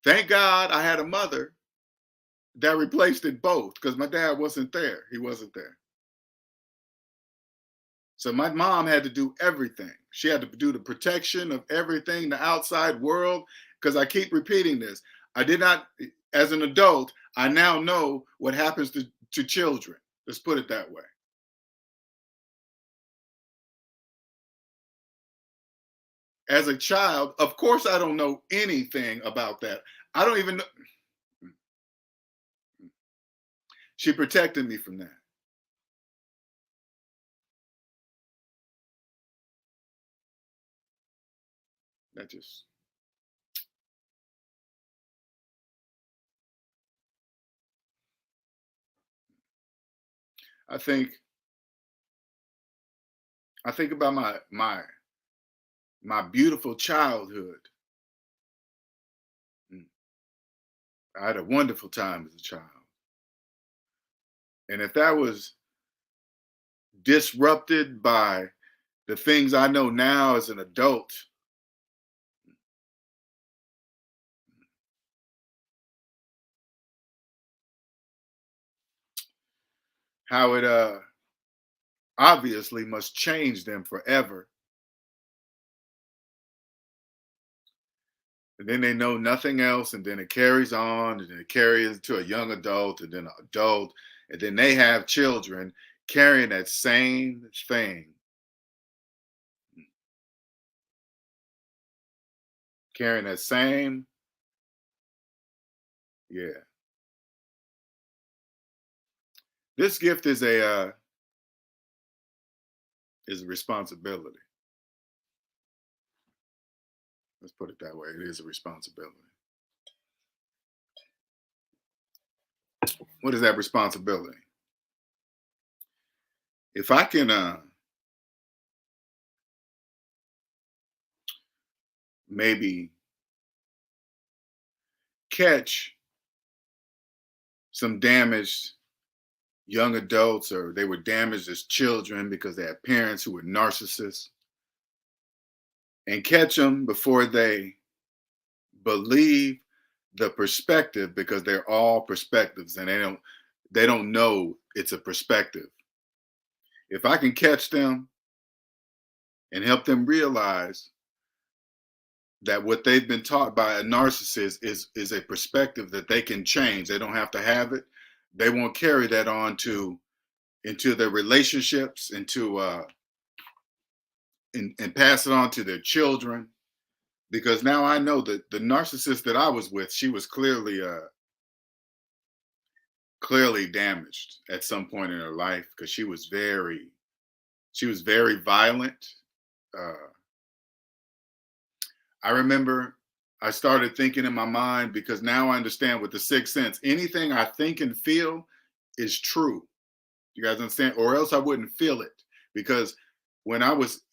Thank God I had a mother that replaced it both because my dad wasn't there. He wasn't there. So my mom had to do everything. She had to do the protection of everything, the outside world. Because I keep repeating this. I did not, as an adult, I now know what happens to children. Let's put it that way. As a child, of course, I don't know anything about that. I don't even know. She protected me from that. That just, I think, I think about my beautiful childhood. Mm, I had a wonderful time as a child. And if that was disrupted by the things I know now as an adult, how it obviously must change them forever. And then they know nothing else, and then it carries on, and then it carries to a young adult, and then an adult, and then they have children carrying that same thing, carrying that same, yeah. This gift is a responsibility. Let's put it that way. It is a responsibility. What is that responsibility? If I can maybe catch some damaged young adults or they were damaged as children because they had parents who were narcissists and catch them before they believe the perspective because they're all perspectives and they don't know it's a perspective. If I can catch them and help them realize that what they've been taught by a narcissist is a perspective that they can change. They don't have to have it. They won't carry that on to into their relationships, into and pass it on to their children. Because now I know that the narcissist that I was with, she was clearly damaged at some point in her life because she was very violent. Uh, I remember I started thinking in my mind because now I understand with the sixth sense, anything I think and feel is true. You guys understand? Or else I wouldn't feel it because when I was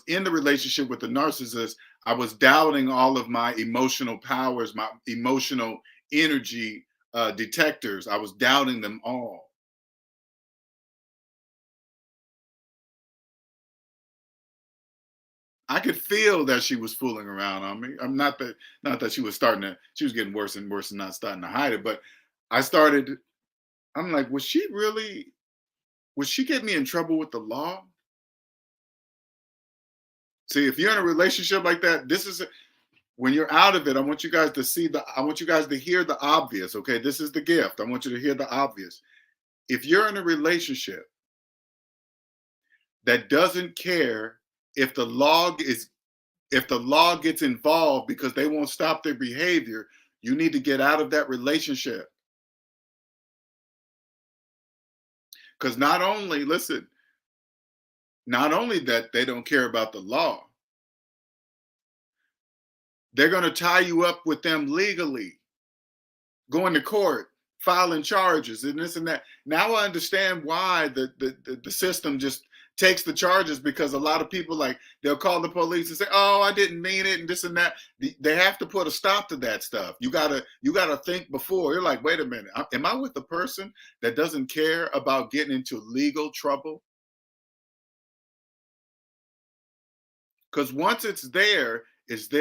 in the relationship with the narcissist, I was doubting all of my emotional powers, my emotional energy detectors. I was doubting them all. I could feel that she was fooling around on me. I'm not that she was starting to she was getting worse and worse and not starting to hide it, but I started I'm like, would she get me in trouble with the law? See, if you're in a relationship like that, when you're out of it, I want you guys to hear the obvious, okay? This is the gift. I want you to hear the obvious. If you're in a relationship that doesn't care if the law is if the law gets involved because they won't stop their behavior, you need to get out of that relationship. Because not only that they don't care about the law, they're going to tie you up with them legally, going to court, filing charges, and this and that. Now I understand why the system just takes the charges, because a lot of people, like, they'll call the police and say, "Oh, I didn't mean it," and this and that. They have to put a stop to that stuff. You gotta think before. You're like, wait a minute, am I with a person that doesn't care about getting into legal trouble? Because once it's there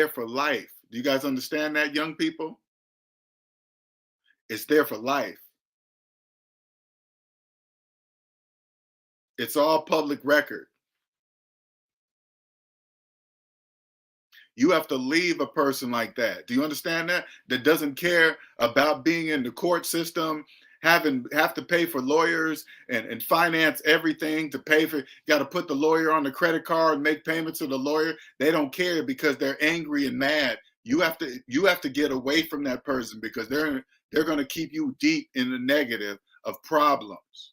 for life. Do you guys understand that, young people? It's there for life. It's all public record. You have to leave a person like that. Do you understand that? That doesn't care about being in the court system, have to pay for lawyers and finance everything to pay for. Got to put the lawyer on the credit card, make payments to the lawyer. They don't care because they're angry and mad. You have to get away from that person, because they're going to keep you deep in the negative of problems,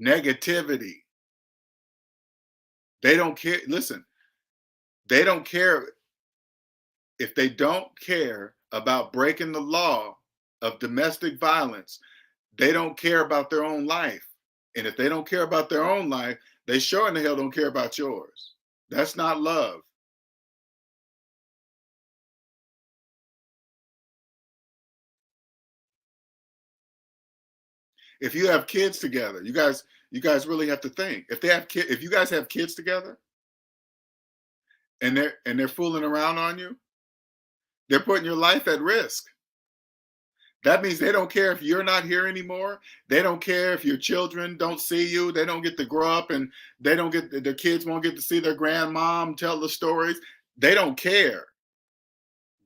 negativity. They don't care. Listen, they don't care. If they don't care about breaking the law of domestic violence, they don't care about their own life. And if they don't care about their own life, they sure in the hell don't care about yours. That's not love. If you have kids together, you guys really have to think. If you guys have kids together and they're fooling around on you, they're putting your life at risk. That means they don't care if you're not here anymore. They don't care if your children don't see you. They don't get to grow up, and their kids won't get to see their grandmom tell the stories. They don't care.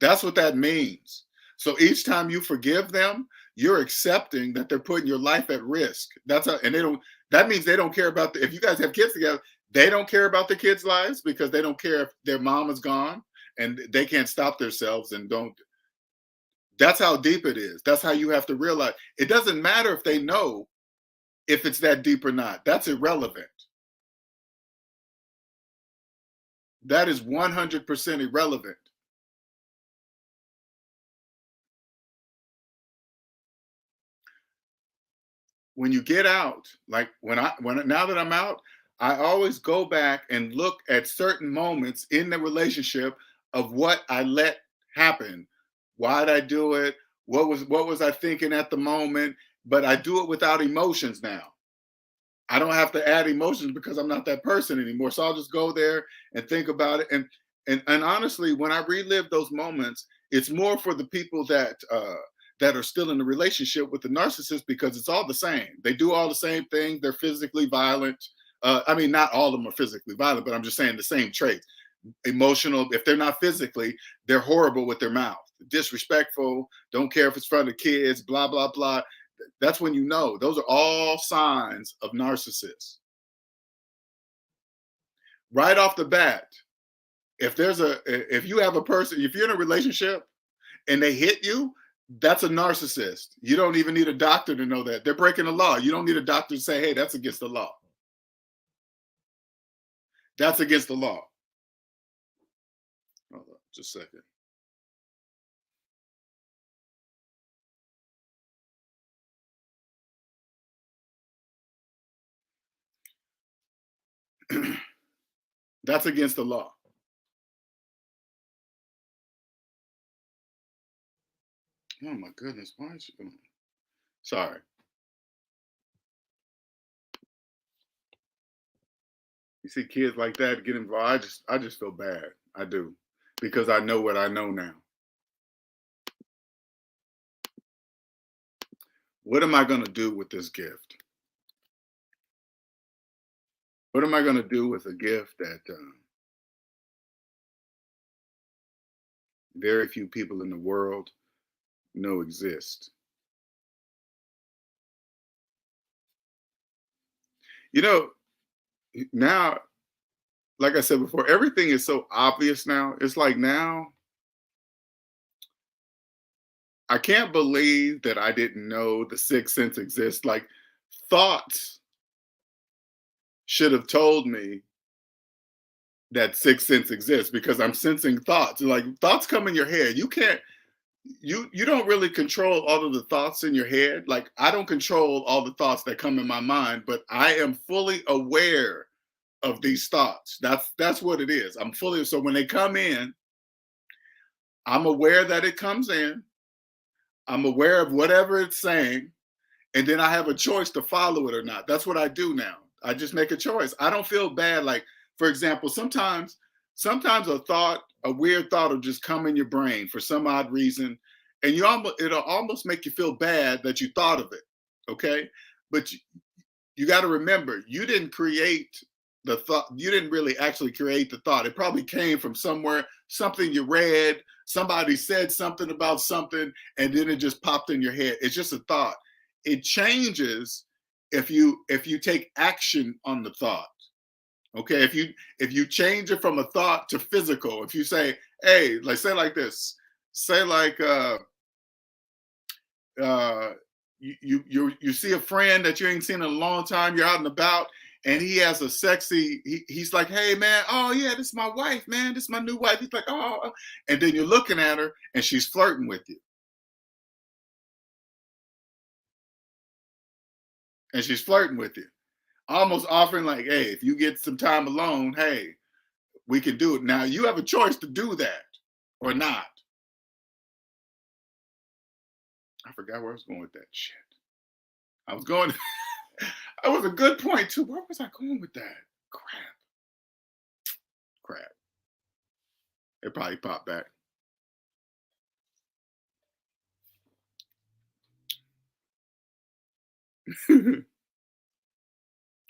That's what that means. So each time you forgive them, you're accepting that they're putting your life at risk. And they don't. That means they don't care about if you guys have kids together. They don't care about the kids' lives, because they don't care if their mom is gone and they can't stop themselves and don't. That's how deep it is. That's how you have to realize. It doesn't matter if they know if it's that deep or not. That's irrelevant. That is 100% irrelevant. When you get out, like now that I'm out, I always go back and look at certain moments in the relationship of what I let happen. Why did I do it? What was I thinking at the moment? But I do it without emotions now. I don't have to add emotions because I'm not that person anymore. So I'll just go there and think about it. And honestly, when I relive those moments, it's more for the people that are still in the relationship with the narcissist, because it's all the same. They do all the same things. They're physically violent. I mean, not all of them are physically violent, but I'm just saying the same traits. Emotional. If they're not physically, they're horrible with their mouth, disrespectful. Don't care if it's in front of kids. Blah blah blah. That's when you know. Those are all signs of narcissists. Right off the bat, if you have a person, if you're in a relationship and they hit you, that's a narcissist. You don't even need a doctor to know that. They're breaking the law. You don't need a doctor to say, "Hey, that's against the law." That's against the law. Hold on, just a second. That's against the law. Oh my goodness, why is she? Sorry. You see kids like that get involved. I just feel bad. I do. Because I know what I know now. What am I gonna do with this gift? What am I gonna do with a gift that very few people in the world know exist? You know, now, like I said before, everything is so obvious now. It's like now I can't believe that I didn't know the sixth sense exists. Like thoughts should have told me that sixth sense exists because I'm sensing thoughts. Like thoughts come in your head. You can't you don't really control all of the thoughts in your head. Like I don't control all the thoughts that come in my mind, but I am fully aware of these thoughts. That's what it is. I'm fully so when they come in, I'm aware that it comes in. I'm aware of whatever it's saying, and then I have a choice to follow it or not. That's what I do now. I just make a choice. I don't feel bad. Like, for example, sometimes a weird thought will just come in your brain for some odd reason, and it'll almost make you feel bad that you thought of it. Okay, but you got to remember, you didn't create the thought. You didn't really actually create the thought. It probably came from somewhere, something you read, somebody said something about something, and then it just popped in your head. It's just a thought. It changes if you take action on the thought. Okay, if you change it from a thought to physical, if you say, hey, like say like this, say like uh you see a friend that you ain't seen in a long time, you're out and about, and he has a sexy, he's like, hey man, oh yeah, this is my wife, man, this is my new wife. He's like, oh, and then you're looking at her and she's flirting with you. And she's flirting with you. Almost offering like, hey, if you get some time alone, hey, we can do it. Now you have a choice to do that or not. I forgot where I was going with that shit. I was going, that was a good point too. Where was I going with that? Crap, crap. It probably popped back.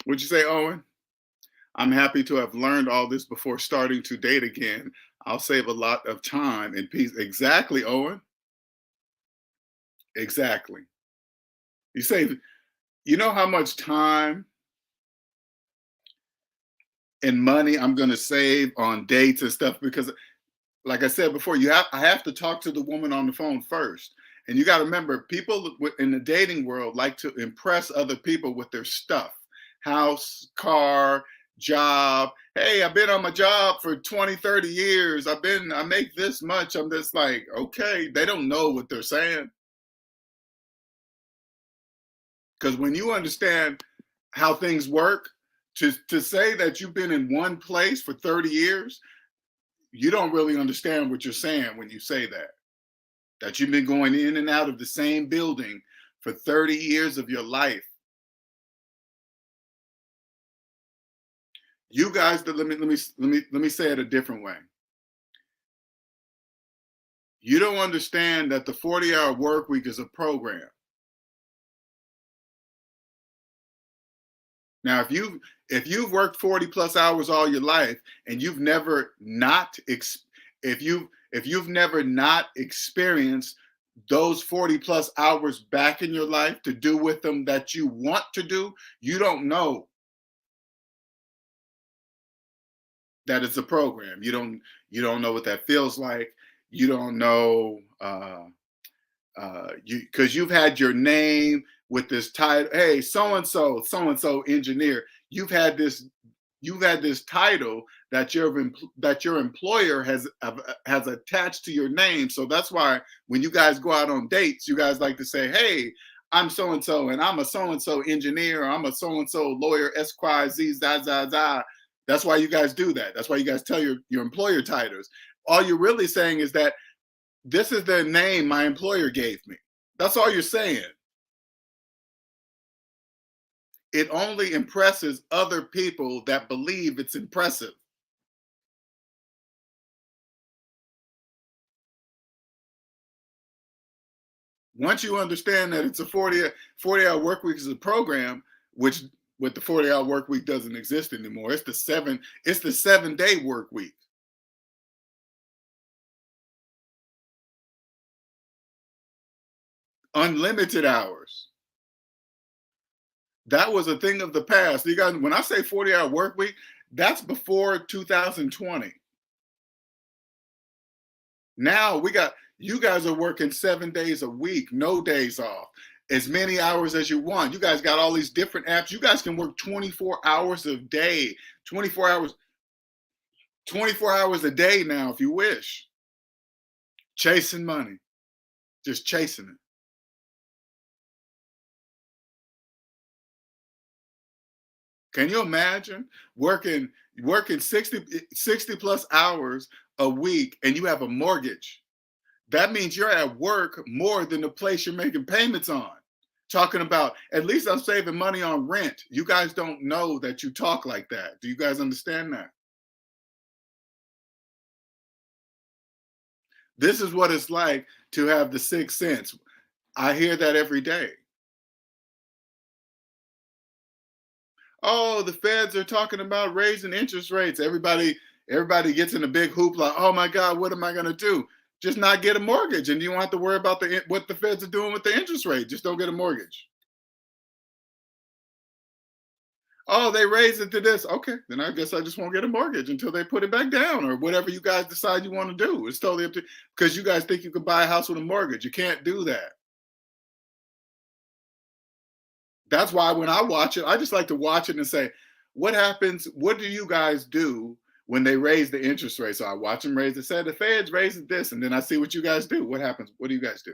Would you say, Owen? I'm happy to have learned all this before starting to date again. I'll save a lot of time and peace. Exactly, Owen. Exactly. You save, you know how much time and money I'm going to save on dates and stuff because like I said before, I have to talk to the woman on the phone first. And you got to remember, people in the dating world like to impress other people with their stuff, house, car, job. Hey, I've been on my job for 20, 30 years. I make this much. I'm just like, okay, they don't know what they're saying. Because when you understand how things work, to say that you've been in one place for 30 years, you don't really understand what you're saying when you say that. That you've been going in and out of the same building for 30 years of your life. You guys, let me say it a different way. You don't understand that the 40-hour work week is a program. Now, if you've worked 40 plus hours all your life and you've never not if you've never not experienced those 40 plus hours back in your life to do with them that you want to do, you don't know that it's a program. You don't know what that feels like. You don't know because you've had your name with this title. Hey, so and so engineer. You've had this title that your employer has attached to your name. So that's why when you guys go out on dates, you guys like to say, "Hey, I'm so and so, and I'm a so and so engineer. Or I'm a so and so lawyer, XYZ, za za za." That's why you guys do that. That's why you guys tell your employer titles. All you're really saying is that this is the name my employer gave me. That's all you're saying. It only impresses other people that believe it's impressive. Once you understand that it's a 40-hour work week is a program, which with the 40-hour work week doesn't exist anymore. It's the 7-day work week. Unlimited hours. That was a thing of the past. You guys, when I say 40-hour work week, that's before 2020. Now we got you guys are working 7 days a week, no days off, as many hours as you want. You guys got all these different apps. You guys can work 24 hours a day, 24 hours, 24 hours a day now if you wish. Chasing money, just chasing it. Can you imagine working 60 plus hours a week and you have a mortgage? That means you're at work more than the place you're making payments on. Talking about, at least I'm saving money on rent. You guys don't know that you talk like that. Do you guys understand that? This is what it's like to have the sixth sense. I hear that every day. Oh, the feds are talking about raising interest rates. Everybody gets in a big hoopla. Oh my God, what am I going to do? Just not get a mortgage, and you don't have to worry about what the feds are doing with the interest rate. Just don't get a mortgage. Oh, they raised it to this. Okay, then I guess I just won't get a mortgage until they put it back down or whatever you guys decide you want to do. It's totally up to because you guys think you can buy a house with a mortgage. You can't do that. That's why when I watch it, I just like to watch it and say, what happens? What do you guys do when they raise the interest rate? So I watch them raise it, say the Fed's raising this, and then I see what you guys do. What happens? What do you guys do?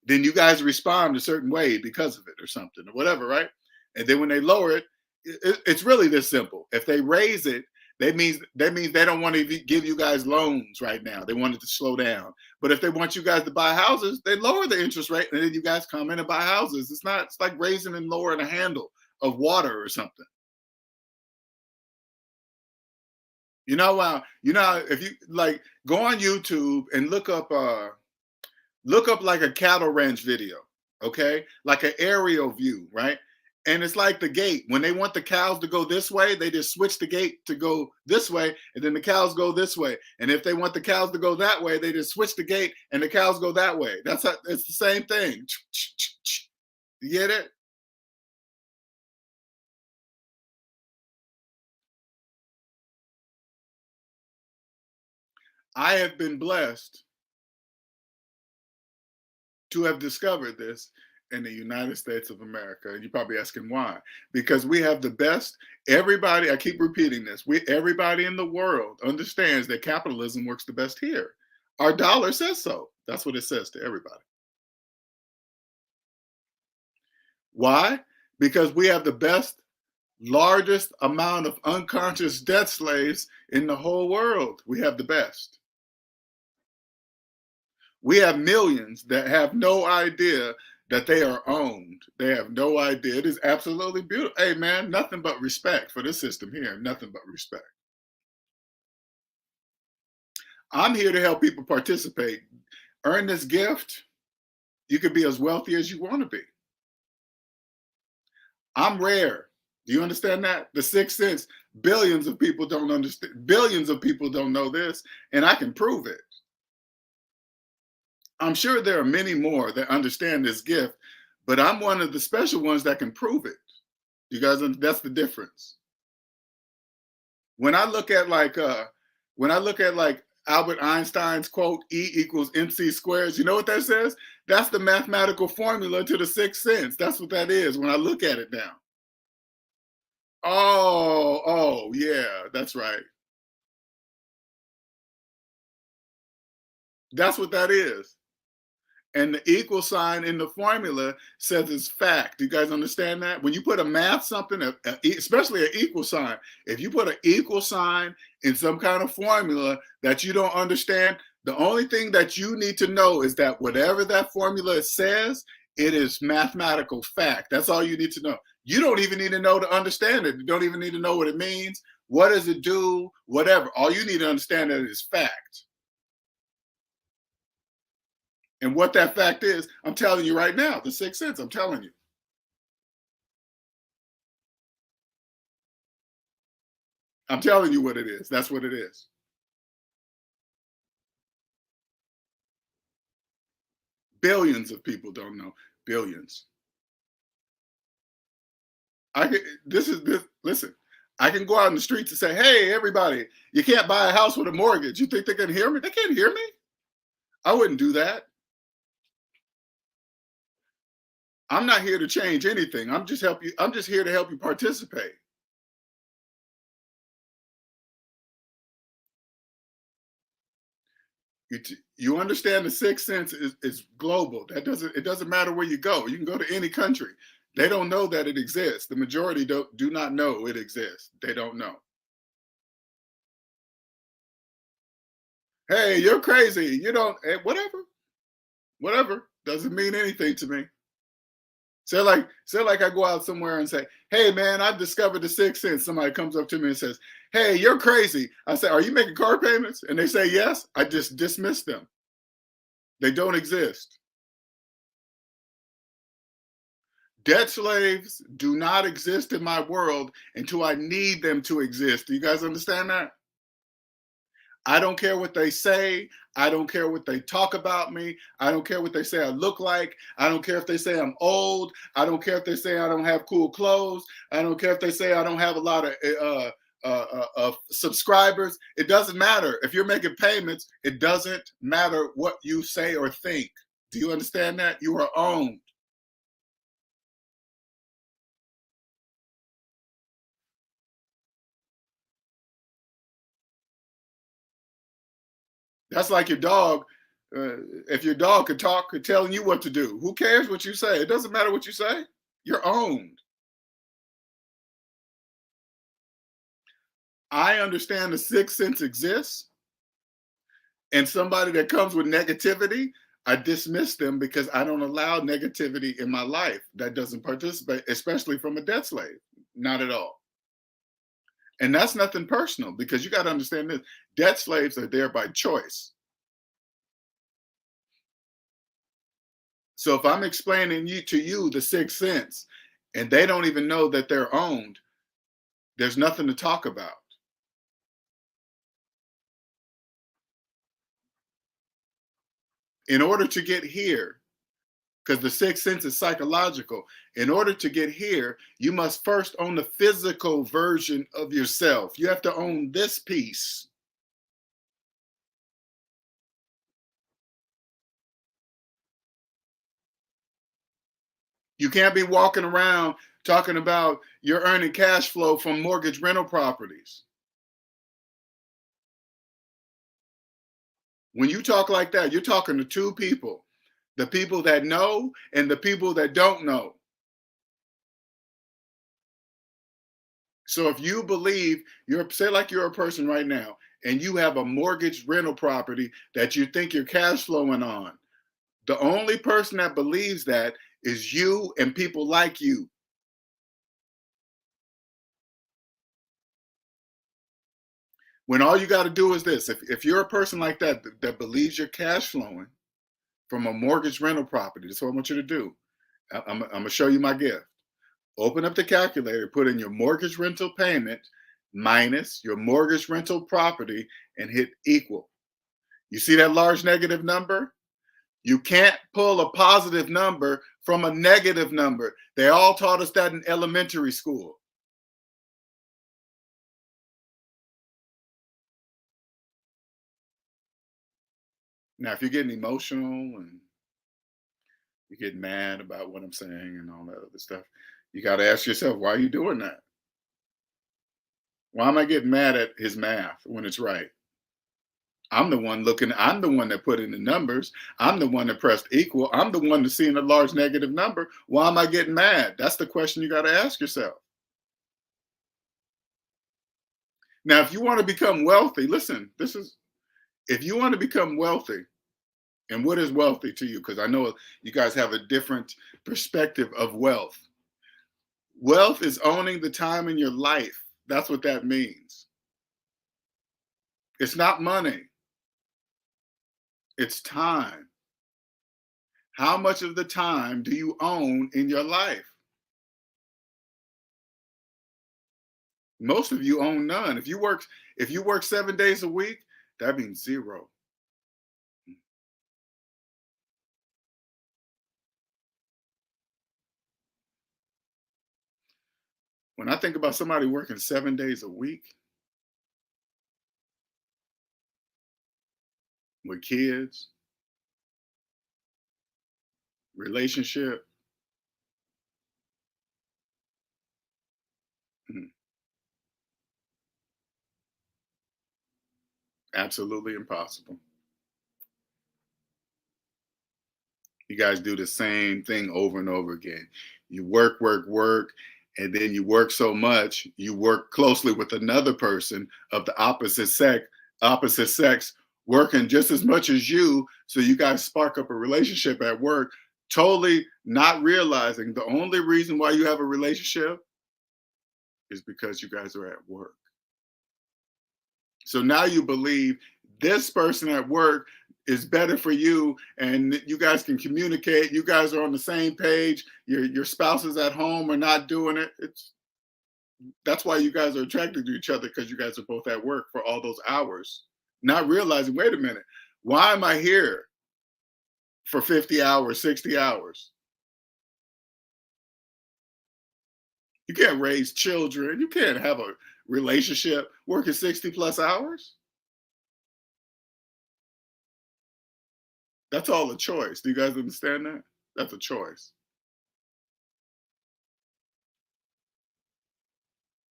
Then you guys respond a certain way because of it or something or whatever, right? And then when they lower it, it's really this simple. If they raise it, that means they don't want to give you guys loans right now. They want it to slow down. But if they want you guys to buy houses, they lower the interest rate, and then you guys come in and buy houses. It's not. It's like raising and lowering a handle of water or something. If you like, go on YouTube and look up like a cattle ranch video, okay? Like an aerial view, right? And it's like the gate. When they want the cows to go this way, they just switch the gate to go this way, and then the cows go this way. And if they want the cows to go that way, they just switch the gate and the cows go that way. It's the same thing. You get it? I have been blessed to have discovered this in the United States of America. And you're probably asking why. Because we have the best, everybody, I keep repeating this, everybody in the world understands that capitalism works the best here. Our dollar says so. That's what it says to everybody. Why? Because we have the best, largest amount of unconscious debt slaves in the whole world. We have the best. We have millions that have no idea that they are owned. They have no idea. It is absolutely beautiful. Hey, man, nothing but respect for this system here. Nothing but respect. I'm here to help people participate. Earn this gift. You can be as wealthy as you want to be. I'm rare. Do you understand that? The sixth sense, billions of people don't understand. Billions of people don't know this, and I can prove it. I'm sure there are many more that understand this gift, but I'm one of the special ones that can prove it. You guys, that's the difference. When I look at like Albert Einstein's quote, E equals MC squared, you know what that says? That's the mathematical formula to the sixth sense. That's what that is when I look at it now. Oh, yeah, that's right. That's what that is. And the equal sign in the formula says it's fact. Do you guys understand that? When you put a math something, especially an equal sign, if you put an equal sign in some kind of formula that you don't understand, the only thing that you need to know is that whatever that formula says, it is mathematical fact. That's all you need to know. You don't even need to know to understand it. You don't even need to know what it means. What does it do? Whatever. All you need to understand that it is fact. And what that fact is, I'm telling you right now, the sixth sense, I'm telling you. I'm telling you what it is. That's what it is. Billions of people don't know. Billions. I can this is this listen, I can go out in the streets and say, hey, everybody, you can't buy a house with a mortgage. You think they can hear me? They can't hear me. I wouldn't do that. I'm not here to change anything. I'm just here to help you participate. You understand the sixth sense is global. It doesn't matter where you go. You can go to any country. They don't know that it exists. The majority do not know it exists. They don't know. Hey, you're crazy. You don't whatever. Doesn't mean anything to me. Say like I go out somewhere and say, "Hey man, I discovered the sixth sense." Somebody comes up to me and says, "Hey, you're crazy." I say, "Are you making car payments?" And they say yes. I just dismiss them. They don't exist. Debt slaves do not exist in my world until I need them to exist. Do you guys understand that? I don't care what they say. I don't care what they talk about me. I don't care what they say I look like. I don't care if they say I'm old. I don't care if they say I don't have cool clothes. I don't care if they say I don't have a lot of subscribers. It doesn't matter. If you're making payments, it doesn't matter what you say or think. Do you understand that? You are owned. That's like your dog. If your dog could talk, could telling you what to do, who cares what you say? It doesn't matter what you say. You're owned. I understand the sixth sense exists, and somebody that comes with negativity, I dismiss them because I don't allow negativity in my life that doesn't participate, especially from a debt slave. Not at all. And that's nothing personal because you got to understand this: debt slaves are there by choice. So if I'm explaining you the sixth sense, and they don't even know that they're owned, there's nothing to talk about. In order to get here, because the sixth sense is psychological, in order to get here, you must first own the physical version of yourself. You have to own this piece. You can't be walking around talking about you're earning cash flow from mortgage rental properties. When you talk like that, you're talking to two people, the people that know and the people that don't know. So if you believe you're, say like you're a person right now and you have a mortgage rental property that you think you're cash flowing on, the only person that believes that is you and people like you. When all you got to do is this: if you're a person like that believes you're cash flowing from a mortgage rental property, that's what I want you to do. I'm going to show you my gift. Open up the calculator, put in your mortgage rental payment minus your mortgage rental property, and hit equal. You see that large negative number? You can't pull a positive number from a negative number. They all taught us that in elementary school. Now, if you're getting emotional and you get mad about what I'm saying and all that other stuff, you got to ask yourself, why are you doing that? Why am I getting mad at his math when it's right? I'm the one looking, I'm the one that put in the numbers. I'm the one that pressed equal. I'm the one that's seeing a large negative number. Why am I getting mad? That's the question you got to ask yourself. Now, if you want to become wealthy, listen, this is, if you want to become wealthy, and what is wealthy to you? Because I know you guys have a different perspective of wealth. Wealth is owning the time in your life. That's what that means. It's not money, it's time. How much of the time do you own in your life? Most of you own none. If you work 7 days a week, that means zero. When I think about somebody working 7 days a week with kids, relationship, mm, absolutely impossible. You guys do the same thing over and over again. You work, work, work, and then you work so much, you work closely with another person of the opposite sex, working just as much as you. So you guys spark up a relationship at work, totally not realizing the only reason why you have a relationship is because you guys are at work. So now you believe this person at work is better for you, and you guys can communicate. You guys are on the same page. Your spouses at home are not doing it. It's That's why you guys are attracted to each other, because you guys are both at work for all those hours, not realizing, wait a minute, why am I here for 50 hours, 60 hours? You can't raise children. You can't have a relationship working 60 plus hours. That's all a choice. Do you guys understand that? That's a choice.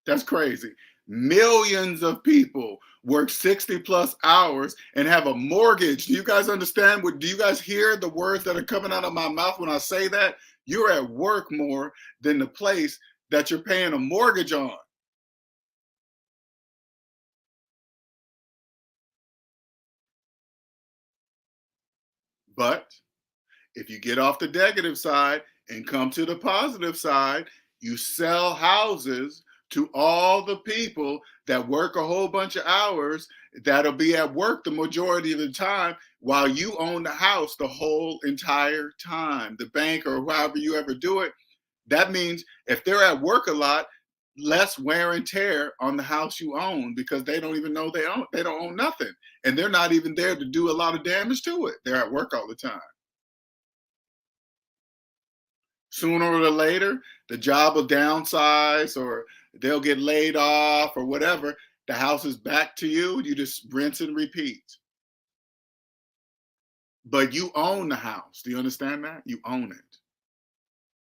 That's crazy. Millions of people work 60 plus hours and have a mortgage. Do you guys understand? Do you guys hear the words that are coming out of my mouth when I say that? You're at work more than the place that you're paying a mortgage on. But if you get off the negative side and come to the positive side, you sell houses to all the people that work a whole bunch of hours, that'll be at work the majority of the time, while you own the house the whole entire time. The bank or however you ever do it. That means if they're at work a lot, less wear and tear on the house you own, because they don't even know they don't own nothing. And they're not even there to do a lot of damage to it. They're at work all the time. Sooner or later, the job will downsize, or they'll get laid off or whatever. The house is back to you. You just rinse and repeat. But you own the house. Do you understand that? You own it.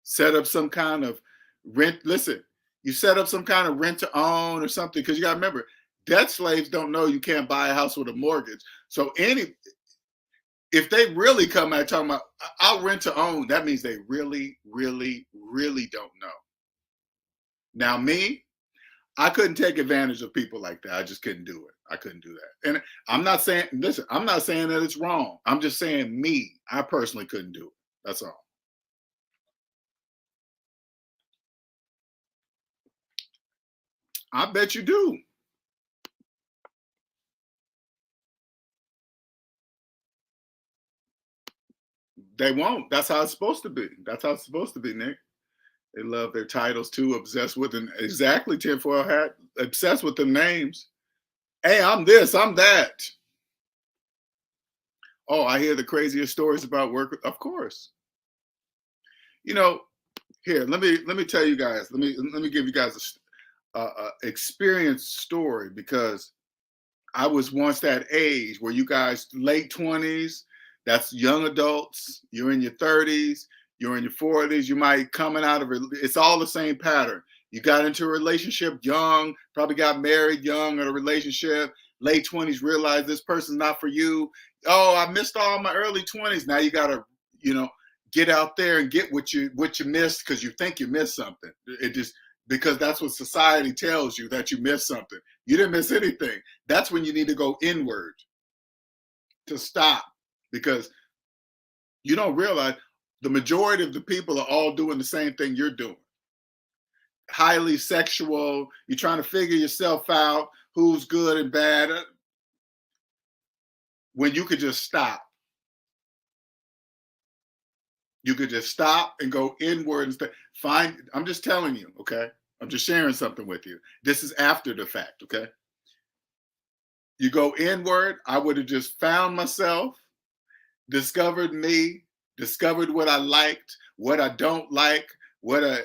Set up some kind of rent. Listen, you set up some kind of rent to own or something, because you got to remember, debt slaves don't know you can't buy a house with a mortgage. So if they really come out talking about I'll rent to own, that means they really, really, really don't know. Now, me, I couldn't take advantage of people like that. I just couldn't do it. I couldn't do that. And I'm not saying, listen, I'm not saying that it's wrong. I'm just saying, me, I personally couldn't do it. That's all. I bet you do. They won't. That's how it's supposed to be. That's how it's supposed to be, Nick. They love their titles too, obsessed with them. Exactly, tinfoil hat, obsessed with them names. Hey, I'm this, I'm that. Oh, I hear the craziest stories about work. Of course. You know, here, let me tell you guys. Let me give you guys a experience story, because I was once that age where you guys late 20s, that's young adults, you're in your 30s, you're in your 40s, you might coming out of it. It's all the same pattern. You got into a relationship young, probably got married young in a relationship. late 20s, realize this person's not for you. Oh, I missed all my early 20s. Now you gotta, you know, get out there and get what you missed because you think you missed something. It just because that's what society tells you that you missed something. You didn't miss anything. That's when you need to go inward to stop because you don't realize the majority of the people are all doing the same thing you're doing. Highly sexual. You're trying to figure yourself out, who's good and bad, when you could just stop. You could just stop and go inward and find. I'm just telling you, okay? I'm just sharing something with you. This is after the fact, okay? You go inward. I would have just found myself, discovered me, discovered what I liked, what I don't like, what I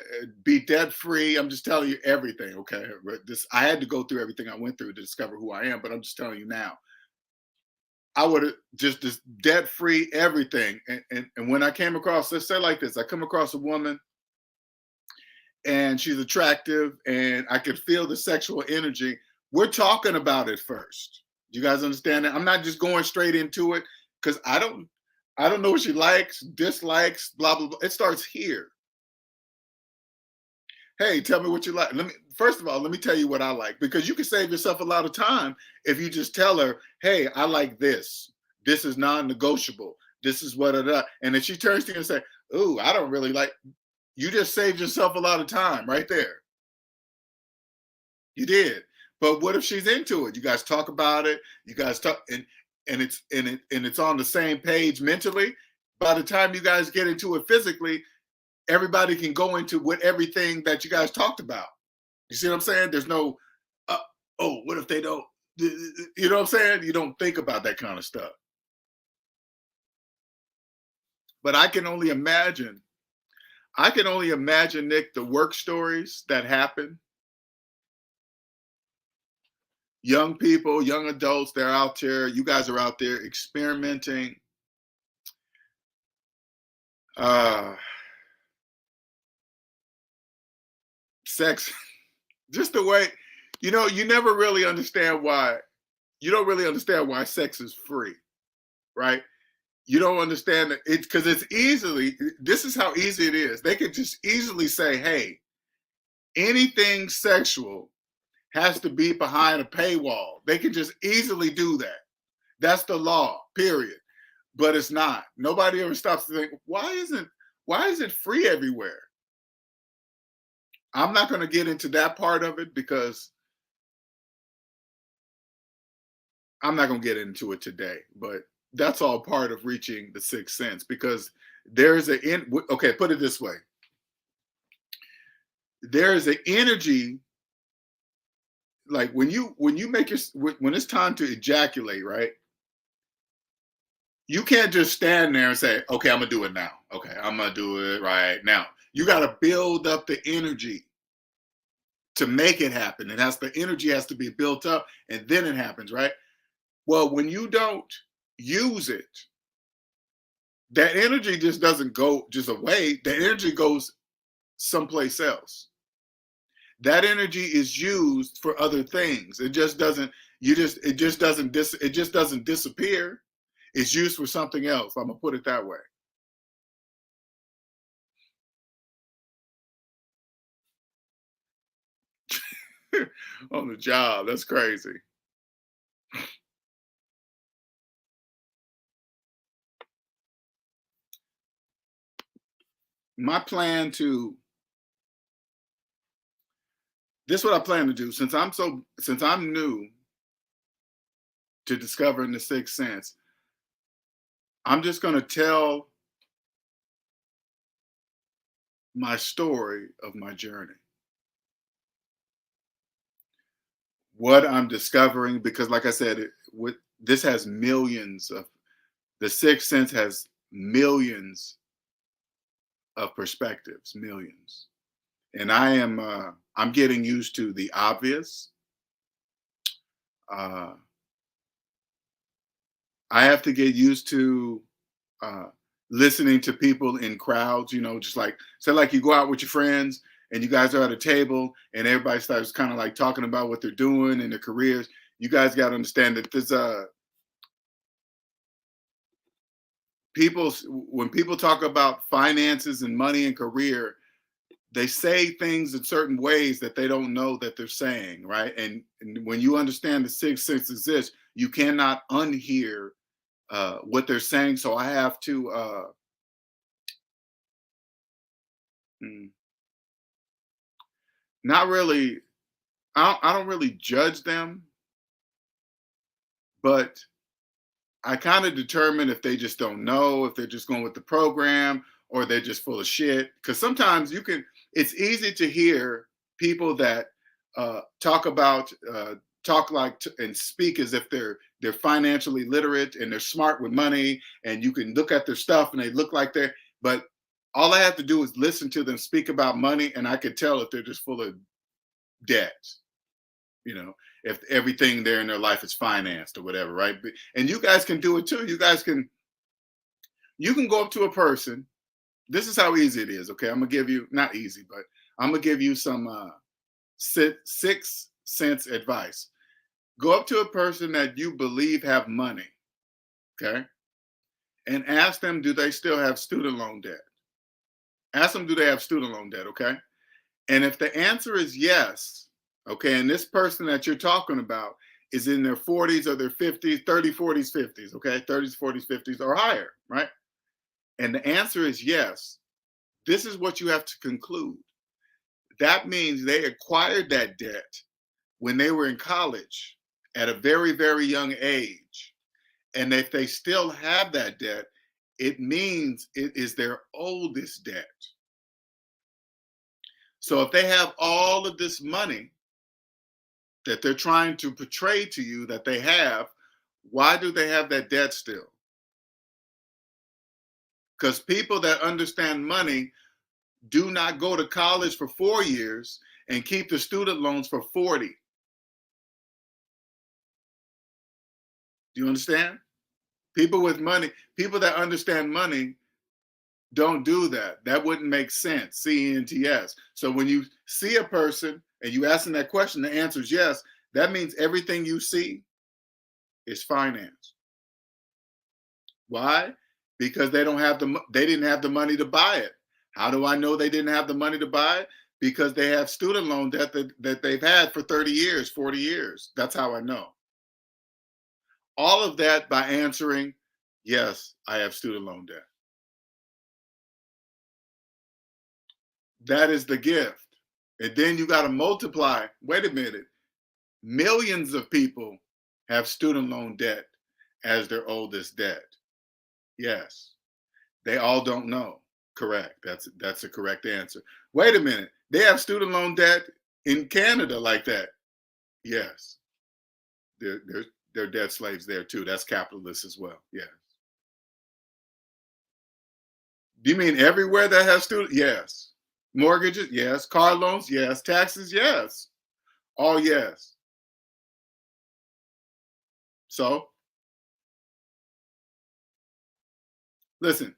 be debt free. I'm just telling you everything, okay? This I had to go through everything I went through to discover who I am, but I'm just telling you now. I would have just debt free everything. And when I came across, let's say like this, I come across a woman and she's attractive and I could feel the sexual energy. We're talking about it first. You guys understand that? I'm not just going straight into it because I don't know what she likes, dislikes, blah blah blah. It starts here. Hey, tell me what you like. Let me first of all, let me tell you what I like because you can save yourself a lot of time if you just tell her, "Hey, I like this. This is non-negotiable. This is what it is." And if she turns to you and say, "Ooh, I don't really like," you just saved yourself a lot of time right there. You did. But what if she's into it? You guys talk about it. You guys talk and it's on the same page mentally. By the time you guys get into it physically, everybody can go into what everything that you guys talked about. You see what I'm saying? There's no, uh, oh, what if they don't? You know what I'm saying? You don't think about that kind of stuff. But I can only imagine. I can only imagine, Nick, the work stories that happen. Young people, young adults, they're out there. You guys are out there experimenting. Uh, sex, just the way, you never really understand why. You don't really understand why sex is free, right? You don't understand that it's because it's easily, this is how easy it is. They could just easily say, hey, anything sexual has to be behind a paywall. They can just easily do that. That's the law, period. But it's not. Nobody ever stops to think, why is it free everywhere? I'm not going to get into that part of it because I'm not going to get into it today. But that's all part of reaching the sixth sense because there's okay, put it this way. There is an energy like when you make your when it's time to ejaculate, right? You can't just stand there and say, "Okay, I'm gonna do it now." Okay, I'm gonna do it right now. You got to build up the energy to make it happen. The energy has to be built up, and then it happens, right? Well, when you don't use it, that energy just doesn't go just away. The energy goes someplace else. That energy is used for other things. It just doesn't. It just doesn't disappear. It's used for something else. I'm gonna put it that way. On the job, that's crazy. My plan to This is what I plan to do since I'm new to discovering the sixth sense. I'm just gonna tell my story of my journey, what I'm discovering, because like I said, this has millions of the sixth sense has millions of perspectives, millions, and I'm getting used to the obvious. Uh, I have to get used to uh, listening to people in crowds. Just like say, like you go out with your friends and you guys are at a table and everybody starts kind of like talking about what they're doing and their careers. You guys got to understand that there's people, when people talk about finances and money and career, they say things in certain ways that they don't know that they're saying, right? And when you understand the sixth sense exists, you cannot unhear what they're saying. So I have to mm, not really. I don't really judge them, but I kind of determine if they just don't know, if they're just going with the program, or they're just full of shit. Because sometimes it's easy to hear people that talk about, talk like, and speak as if they're financially literate and they're smart with money, and you can look at their stuff and they look like but all I have to do is listen to them speak about money, and I could tell if they're just full of debt. You know, if everything there in their life is financed or whatever, right? And you guys can do it too. You can go up to a person. This is how easy it is. Okay, I'm gonna give you, not easy, but I'm gonna give you some six sense advice. Go up to a person that you believe have money, okay, and ask them, do they still have student loan debt? Ask them, do they have student loan debt? Okay, and if the answer is yes, okay, and this person that you're talking about is in their 40s or their 50s, 30, 40s, 50s, okay, 30s, 40s, 50s, or higher, right? And the answer is yes. This is what you have to conclude. That means they acquired that debt when they were in college at a very, very young age. And if they still have that debt, it means it is their oldest debt. So if they have all of this money that they're trying to portray to you that they have, why do they have that debt still? Because people that understand money do not go to college for 4 years and keep the student loans for 40. Do you understand? People with money, people that understand money don't do that. That wouldn't make sense. CENTS. So when you see a person and you ask them that question, the answer is yes. That means everything you see is finance. Why? Because they didn't have the money to buy it. How do I know they didn't have the money to buy it? Because they have student loan debt that they've had for 30 years, 40 years. That's how I know. All of that by answering, yes, I have student loan debt. That is the gift. And then you got to multiply. Wait a minute. Millions of people have student loan debt as their oldest debt. Yes. They all don't know. Correct. That's a correct answer. Wait a minute. They have student loan debt in Canada like that. Yes. They're debt slaves there too. That's capitalist as well. Yeah. Do you mean everywhere that has student? Yes. Mortgages? Yes. Car loans? Yes. Taxes? Yes. All yes. So listen,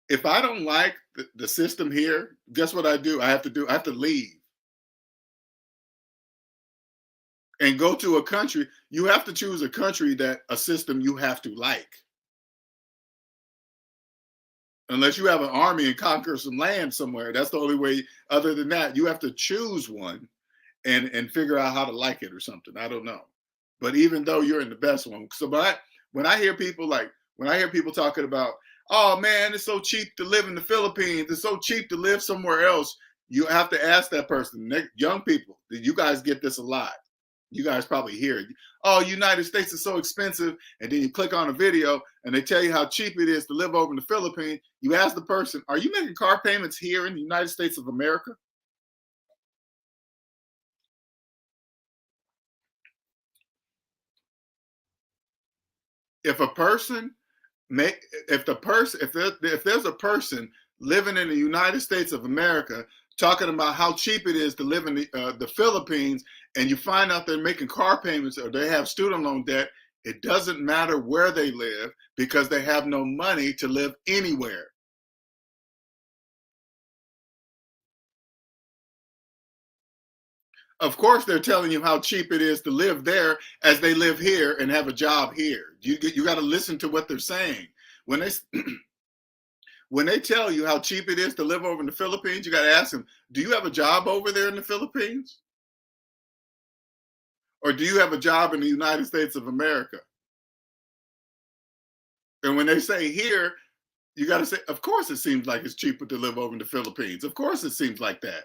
if I don't like the system here, guess what I do? I have to leave and go to a country. You have to choose a country that a system you have to like. Unless you have an army and conquer some land somewhere. That's the only way. Other than that, you have to choose one and figure out how to like it or something. I don't know. But even though you're in the best one, when I hear people talking about, oh man, it's so cheap to live in the Philippines, it's so cheap to live somewhere else, you have to ask that person, young people, did you guys get this a lot? You guys probably hear it. Oh, United States is so expensive, and then you click on a video and they tell you how cheap it is to live over in the Philippines. You ask the person, are you making car payments here in the United States of America? If a person make if there's a person living in the United States of America talking about how cheap it is to live in the Philippines, and you find out they're making car payments or they have student loan debt, it doesn't matter where they live because they have no money to live anywhere. Of course, they're telling you how cheap it is to live there as they live here and have a job here. You got to listen to what they're saying. When they when they tell you how cheap it is to live over in the Philippines, you got to ask them, do you have a job over there in the Philippines? Or do you have a job in the United States of America? And when they say here, you got to say, of course, it seems like it's cheaper to live over in the Philippines. Of course, it seems like that.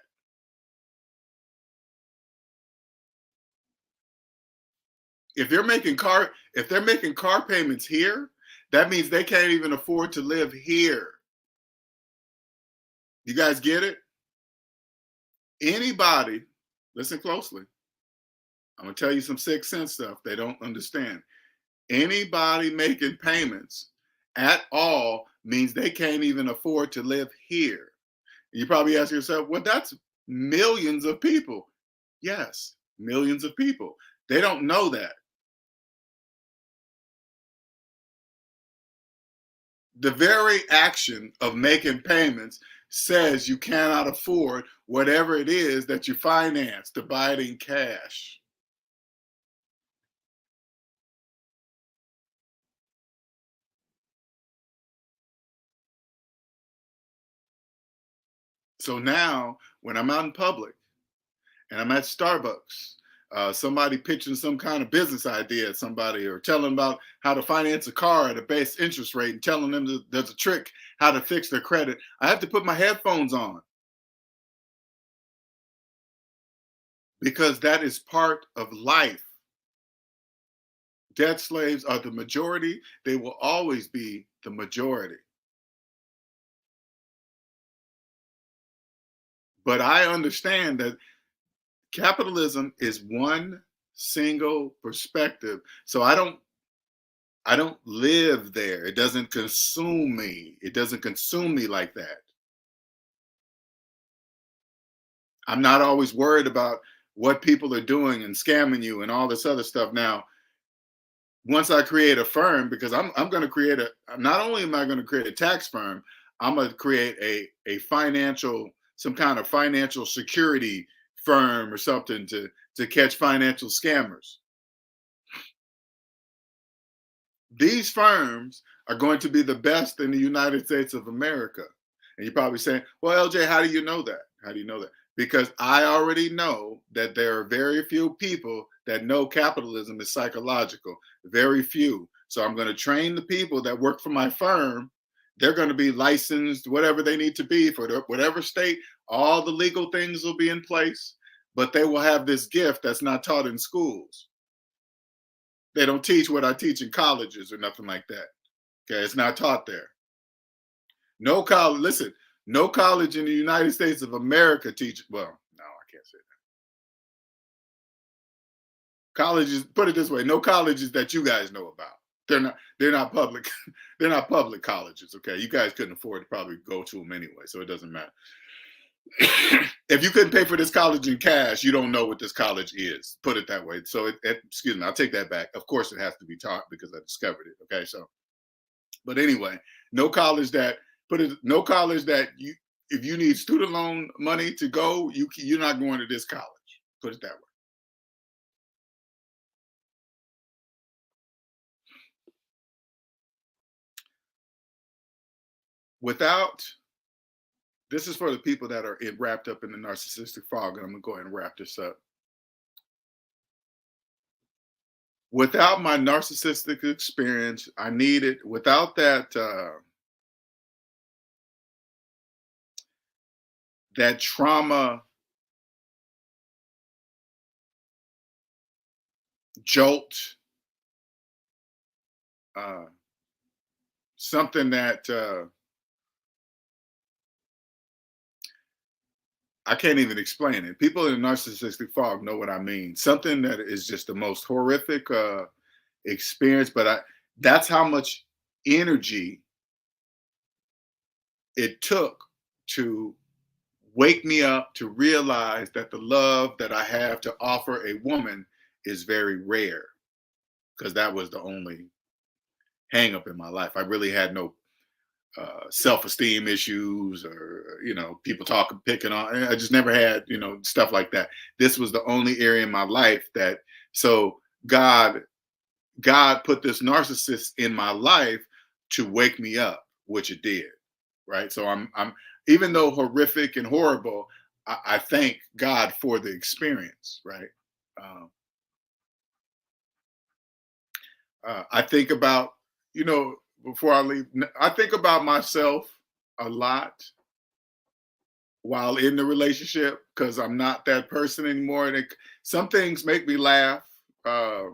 If they're making car payments here, that means they can't even afford to live here. You guys get it? Anybody, listen closely. I'm gonna tell you some sixth sense stuff they don't understand. Anybody making payments at all means they can't even afford to live here. You probably ask yourself, well, that's millions of people. Yes, millions of people. They don't know that. The very action of making payments says you cannot afford whatever it is that you finance to buy it in cash. So now, when I'm out in public and I'm at Starbucks, somebody pitching some kind of business idea at somebody or telling about how to finance a car at a base interest rate and telling them that there's a trick how to fix their credit, I have to put my headphones on because that is part of life. Debt slaves are the majority. They will always be the majority. But I understand that capitalism is one single perspective. So I don't live there. It doesn't consume me. It doesn't consume me like that. I'm not always worried about what people are doing and scamming you and all this other stuff. Now, once I create a firm, because I'm going to create a, not only am I going to create a tax firm, I'm going to create a financial, some kind of financial security firm or something to catch financial scammers. These firms are going to be the best in the United States of America. And you're probably saying, well, LJ, how do you know that? How do you know that? Because I already know that there are very few people that know capitalism is psychological, very few. So I'm going to train the people that work for my firm. They're going to be licensed, whatever they need to be for whatever state. All the legal things will be in place, but they will have this gift that's not taught in schools. They don't teach what I teach in colleges or nothing like that. Okay, it's not taught there. No college, listen, no college in the United States of America teaches, well, no, I can't say that. Colleges, put it this way, no colleges that you guys know about. They're not public, they're not public colleges, okay? You guys couldn't afford to probably go to them anyway, so it doesn't matter. If you couldn't pay for this college in cash, you don't know what this college is. Put it that way. So, excuse me, I'll take that back. Of course, it has to be taught because I discovered it. Okay, so, but anyway, no college that no college that you, if you need student loan money to go, you're not going to this college. Put it that way. Without, this is for the people that are wrapped up in the narcissistic fog, and I'm gonna go ahead and wrap this up. Without my narcissistic experience, I needed, without that trauma jolt, uh, something that I can't even explain it. People in narcissistic fog know what I mean. Something that is just the most horrific experience, but that's how much energy it took to wake me up to realize that the love that I have to offer a woman is very rare, because that was the only hang up in my life. I really had no, self-esteem issues, or people talking, picking on. I just never had stuff like that. This was the only area in my life that, so God put this narcissist in my life to wake me up, which it did, right? So I'm even though horrific and horrible, I thank God for the experience, right? Um, I think about, before I leave, I think about myself a lot while in the relationship, because I'm not that person anymore. And some things make me laugh. Uh,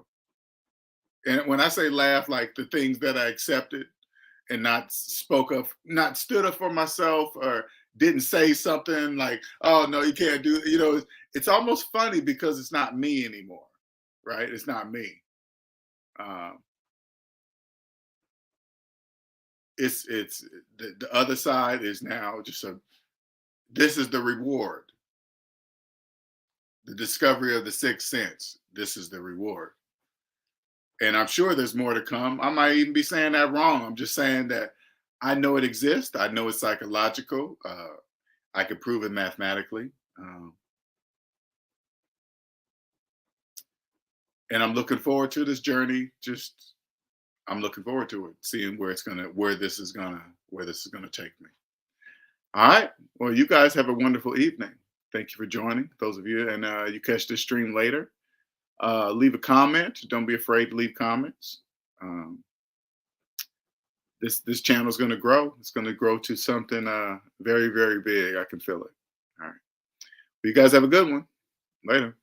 and when I say laugh, like the things that I accepted and not spoke up, not stood up for myself, or didn't say something like, "Oh no, you can't do." It's almost funny because it's not me anymore, right? It's not me. Um, it's the other side is now just a. This is the reward, the discovery of the sixth sense. This is the reward, and I'm sure there's more to come. I might even be saying that wrong. I'm just saying that I know it exists. I know it's psychological. I could prove it mathematically. Um, and I'm looking forward to this journey. Just I'm looking forward to it, seeing where this is gonna take me. All right. Well, you guys have a wonderful evening. Thank you for joining. Those of you, and you catch this stream later. Leave a comment. Don't be afraid to leave comments. Um, this channel is going to grow. It's going to grow to something very, very big. I can feel it. All right. You guys have a good one. Later.